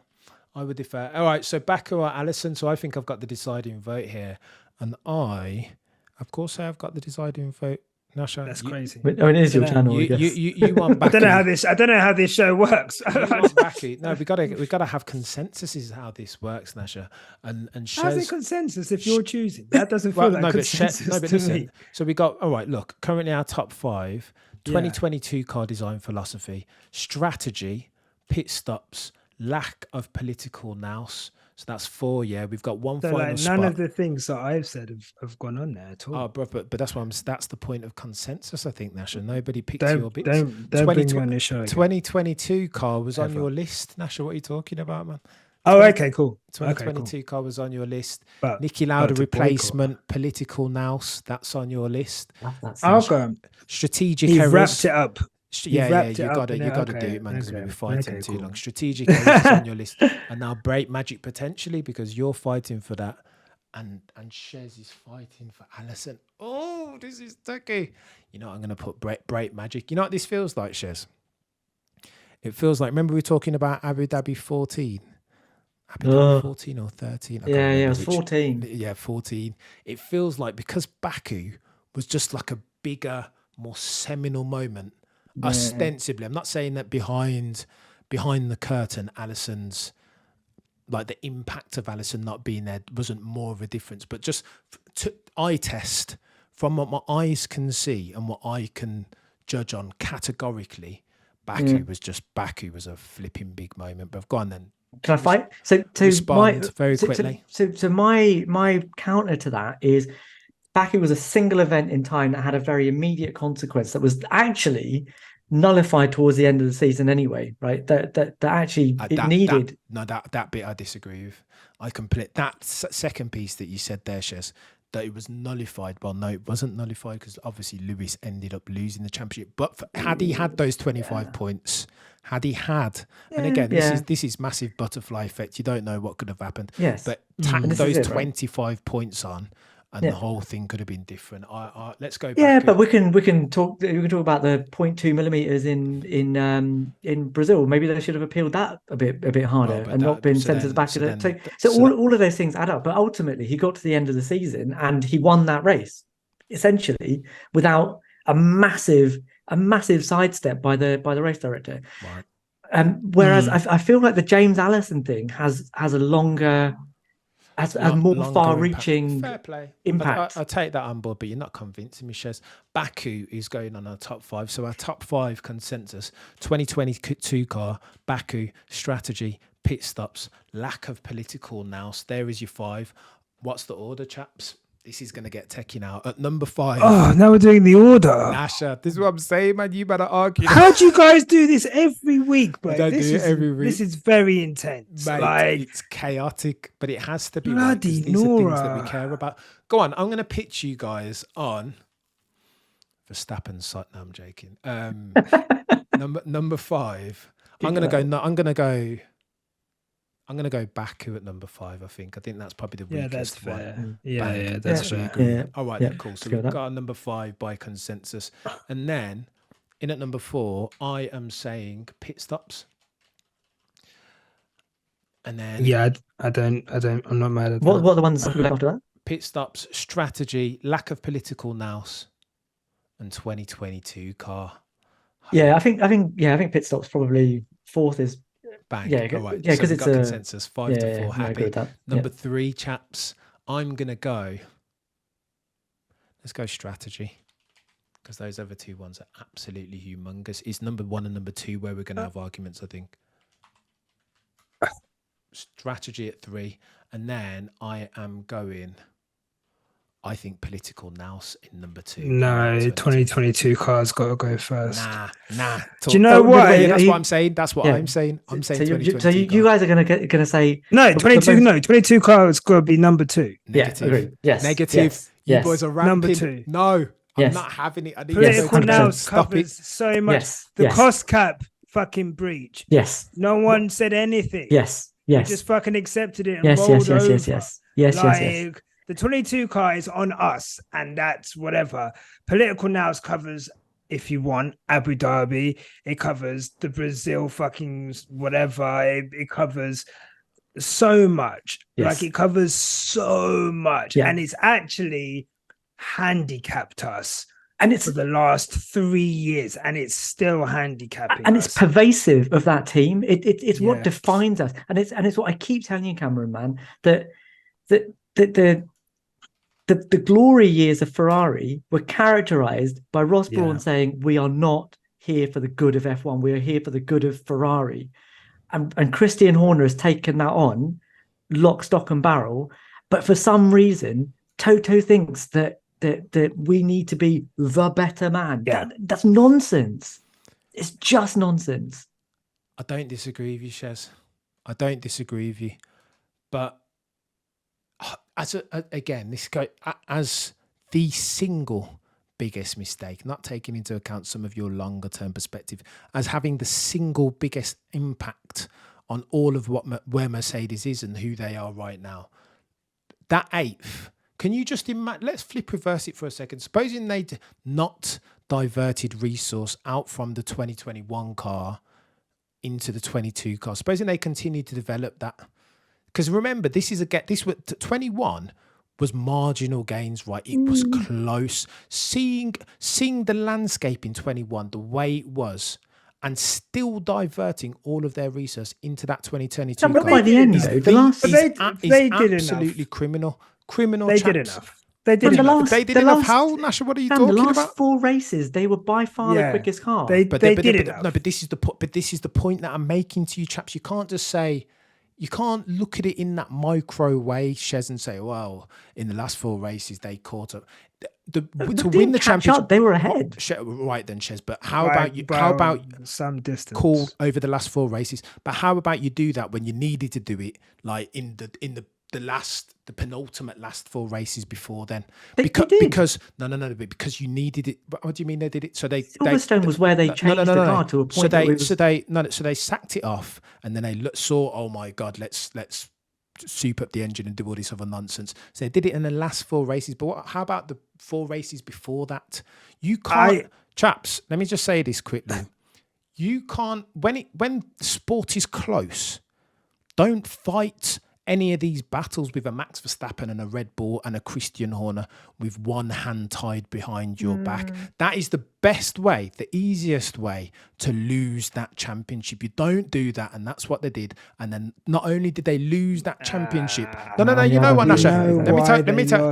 All right, so Baku or Allison. So I think I've got the deciding vote here. And of course, I've got the deciding vote. Nyasha, that's crazy. It is your channel. You want Baku. I don't know how this show works. Baku. No, we gotta have consensus. Is how this works, Nyasha. And Shez, how's it consensus if you're choosing? That doesn't feel like consensus to listen, me. So we got all right. Look, currently our top 5: 2022 car design philosophy, strategy, pit stops, lack of political nous. So that's 4. Yeah, we've got one final spot. None of the things that I've said have gone on there at all. Oh, bro, but that's that's the point of consensus, I think, Nyasha. Nobody picked your bits. Don't bring me on the show again. 2022 car was on your list, Nyasha. What are you talking about, man? Oh, okay, cool. 2022 car was on your list. But Niki Lauda replacement, political nous. That's on your list. Okay. Strategic errors. He wrapped it up. You gotta do it, man, because we'll be fighting too long. Strategic errors on your list, and now break magic potentially because you're fighting for that, and Shez is fighting for Allison. Oh, this is tricky. You know, I'm gonna put break magic. You know what this feels like, Shez? It feels like, remember we were talking about Abu Dhabi 14. Abu Dhabi 14 or 13? Yeah, it was 14. Yeah, 14. It feels like because Baku was just like a bigger, more seminal moment. Ostensibly, I'm not saying that behind the curtain, Allison's like the impact of Allison not being there wasn't more of a difference, but just eye test from what my eyes can see and what I can judge on categorically. Baku was a flipping big moment. But go on then. Can I fight? So respond very quickly. So my counter to that is Baku was a single event in time that had a very immediate consequence that was actually nullified towards the end of the season anyway, right? That actually needed. That bit I disagree with. I complete that second piece that you said there, Shez, that it was nullified. Well, no, it wasn't nullified because obviously Lewis ended up losing the championship. But had he had those 25 points, and again, this is massive butterfly effect. You don't know what could have happened. Yes, but tack those 25 points on. And the whole thing could have been different. Let's go back. Yeah, but we can talk about the 0.2 millimeters in Brazil. Maybe they should have appealed that a bit harder and not been sent to the back of it. So all of those things add up. But ultimately, he got to the end of the season and he won that race essentially without a massive sidestep by the race director. Right. Whereas I feel like the James Allison thing has a longer. As more far-reaching impact. I'll take that on board, but you're not convincing me, Shez. Baku is going on our top 5. So our top 5 consensus, 2022 car, Baku, strategy, pit stops, lack of political nous. There is your 5. What's the order, chaps? This is going to get techie now. At number 5. Oh, now we're doing the order. Nyasha, this is what I'm saying, man. You better argue. How do you guys do this every week, bro? Every week. This is very intense. Mate, it's chaotic, but it has to be. Bloody right, these are things that we care about. Go on, I'm going to pitch you guys on Verstappen. No, I'm joking. Number 5. I'm going to go Baku at number 5, I think. I think that's probably the weakest. Yeah, that's fair. One. Yeah, that's fair. Yeah. All right, then, cool. So we've got our number 5 by consensus. And then in at number 4, I am saying pit stops. And then... Yeah, I'm not mad at that. What are the ones after that? Pit stops, strategy, lack of political nous, and 2022 car. Yeah, I think pit stops probably 4th is Bang. Yeah, All right. yeah, so because we it's got a consensus. 5 to 4. I agree Happy. with that. Number 3, chaps. I'm gonna go. Let's go strategy, because those other two ones are absolutely humongous. It's number 1 and number 2 where we're gonna have arguments, I think. Strategy at 3, and then I am going. I think political nous in number 2. No, 2022 cars got to go first. Nah. Do you know what? Yeah, that's what I'm saying. That's what I'm saying. I'm saying 2022. So you guys are gonna say no 22. No, 22 cars got to be number 2. Negative. Yeah, agree. Yes. Negative. You boys are ramping. Number 2. No, I'm not having it. I need Political nous stop covers it. so much. The cost cap fucking breach. Yes. No one said anything. Yes. We just fucking accepted it and rolled over. Yes. The 22 car is on us, and that's whatever. Political nous covers, if you want, Abu Dhabi. It covers the Brazil fucking whatever. It covers so much. Like, it covers so much. Yeah. And it's actually handicapped us. And it's for the last 3 years, and it's still handicapping. And us. It's pervasive of that team. It's what defines us. And it's what I keep telling you, Cameron, man, that the glory years of Ferrari were characterized by Ross Brawn saying, we are not here for the good of F1, we are here for the good of Ferrari. And Christian Horner has taken that on, lock, stock and barrel. But for some reason, Toto thinks that we need to be the better man. Yeah. That's nonsense. It's just nonsense. I don't disagree with you, Shez. I don't disagree with you. But as the single biggest mistake, not taking into account some of your longer term perspective, as having the single biggest impact on all of where Mercedes is and who they are right now, that 8th. Can you just imagine? Let's reverse it for a second. Supposing they'd not diverted resource out from the 2021 car into the 22 car. Supposing they continue to develop that. Because remember, this was 21 was marginal gains, right? It was close. Seeing the landscape in 21 the way it was, and still diverting all of their resource into that 2022 car. But by the end, though, they did absolutely enough. criminal. They chaps. did enough. They did enough. They did enough. How, Nyasha? What are you talking the last about? 4 races, they were by far the quickest car. They did enough. No, but this is the point that I'm making to you, chaps. You can't just say. You can't look at it in that micro way, Shez, and say, well, in the last 4 races, they caught up. To win the championship, they were ahead. Right then, Shez. But how about you? How about some distance? Cool over the last 4 races. But how about you do that when you needed to do it, like in the penultimate last 4 races before then? Because you needed it. What do you mean they did it? So Silverstone was where they changed the car to a point. So they sacked it off, and then they saw, oh my God, let's soup up the engine and do all this other nonsense. So they did it in the last 4 races. But how about the 4 races before that? You can't, chaps. Let me just say this quickly. You can't when sport is close. Don't fight any of these battles with a Max Verstappen and a Red Bull and a Christian Horner with one hand tied behind your back. That is the best way, the easiest way to lose that championship. You don't do that, and that's what they did. And then not only did they lose that championship, you know what, Nyasha? Let me tell.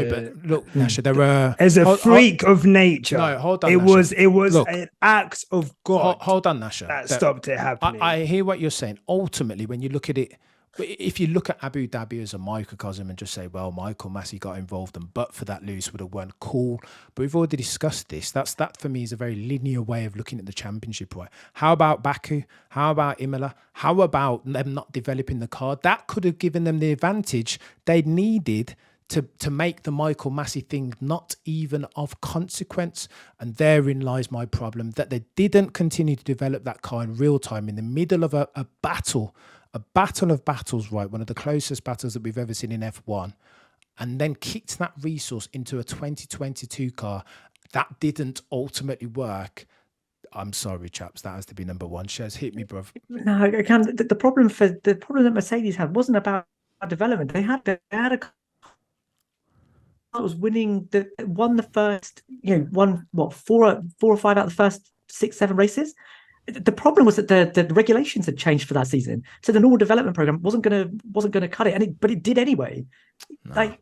But look, Nyasha, as a freak of nature. No, hold on. It was an act of God. Hold on, Nyasha. That stopped it happening. I hear what you're saying. Ultimately, when you look at it, if you look at Abu Dhabi as a microcosm and just say, well, Michael Massey got involved, and but for that, Lewis would have won. Cool. But we've already discussed this. That for me is a very linear way of looking at the championship, right? How about Baku? How about Imola? How about them not developing the car? That could have given them the advantage they needed to make the Michael Massey thing not even of consequence. And therein lies my problem, that they didn't continue to develop that car in real time in the middle of a battle of battles, right? One of the closest battles that we've ever seen in F1, and then kicked that resource into a 2022 car that didn't ultimately work. I'm sorry, chaps. That has to be number 1. Shez, hit me, bruv. No, I can't. The problem that Mercedes had wasn't about development. They had a car that was won the first, won 4 or 5 out of the first 6-7 races. The problem was that the regulations had changed for that season, so the normal development program wasn't gonna cut it, but it did anyway. No, Like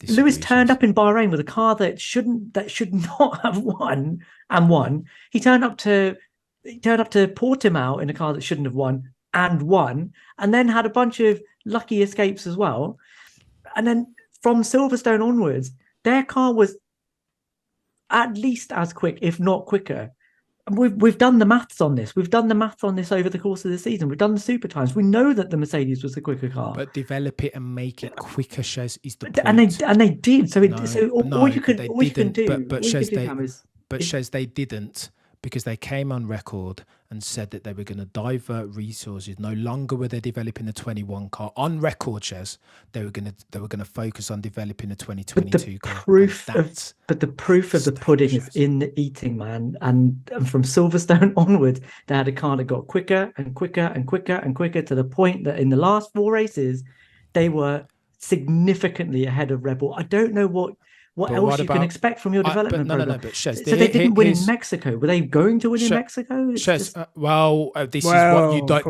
Lewis disagree, turned Shez. up in Bahrain with a car that should not have won and won. He turned up to Portimao in a car that shouldn't have won, and then had a bunch of lucky escapes as well. And then from Silverstone onwards, their car was at least as quick, if not quicker. And we've done the maths on this. We've done the maths on this over the course of the season. We've done the super times. We know that the Mercedes was the quicker car. But develop it and make it quicker, Shez, is the point. And they did. So all you can do. But Shez, they didn't, because they came on record and said that they were going to divert resources. No longer were they developing the 21 car on record, Shez. They were going to focus on developing the 2022 car. But the proof of the pudding is in the eating, man. And from Silverstone onwards, they had a car that got quicker and quicker and quicker and quicker, to the point that in the last 4 races, they were significantly ahead of Red Bull. I don't know what else you can expect from your development program. But Shez, so they didn't win in Mexico. Were they going to win in Mexico? Shez, is what you don't.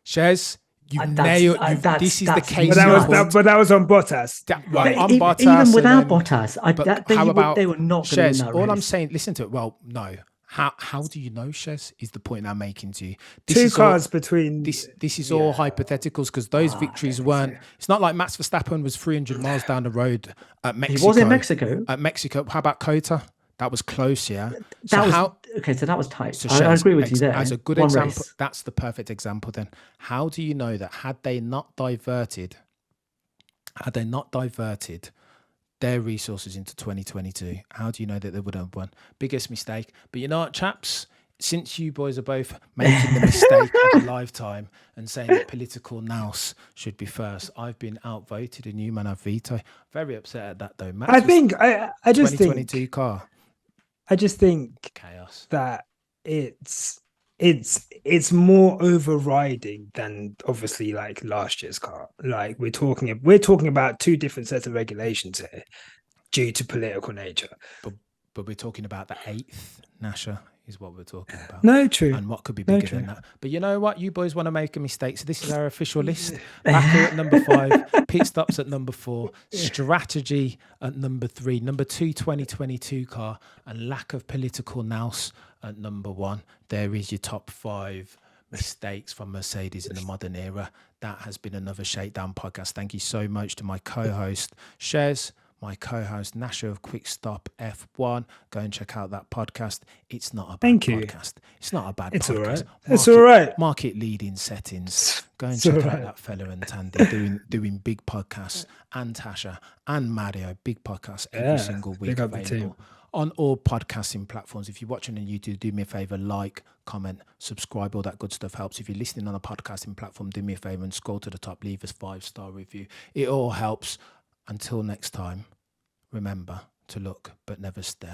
Shez, this is the case. But that was on Bottas. On Bottas. Even without Bottas, they were not going to win that all race. I'm saying, listen to it. Well, no. How do you know, Shez, is the point I'm making to you. Two cars between... This is all hypotheticals, because those victories weren't... It's not like Max Verstappen was 300 miles down the road at Mexico. He was in Mexico. At Mexico. How about Cota? That was close, yeah? So that was tight. So I agree with you there. As a good example, that's the perfect example then. How do you know that had they not diverted their resources into 2022, how do you know that they would have won? Biggest mistake. But you know what, chaps? Since you boys are both making the mistake of a lifetime and saying that political nous should be first, I've been outvoted and you man have veto. Very upset at that though. Max, I just 2022 think car. I just think chaos. That it's more overriding than obviously like last year's car. Like we're talking about two different sets of regulations here due to political nature. But we're talking about the 8th, Nyasha, is what we're talking about. No, true. And what could be bigger than that. But you know what? You boys want to make a mistake. So this is our official list. Backer at number 5, pit stops at number 4, strategy at number 3, number 2, 2022 car, and lack of political nous at number 1. There is your top 5 mistakes from Mercedes in the modern era. That has been another Shakedown podcast. Thank you so much to my co-host, Shez, my co-host, Nyasha of Quick Stop F1. Go and check out that podcast. It's not a bad podcast. It's not a bad podcast. All right. It's all right. Market leading settings. Go and check out that fella and Tandy doing big podcasts, and Tasha and Mario, big podcasts every single week available on all podcasting platforms. If you're watching on YouTube, do me a favor, like, comment, subscribe, all that good stuff helps. If you're listening on a podcasting platform, do me a favor and scroll to the top, leave us 5-star review. It all helps. Until next time, remember to look but never stare.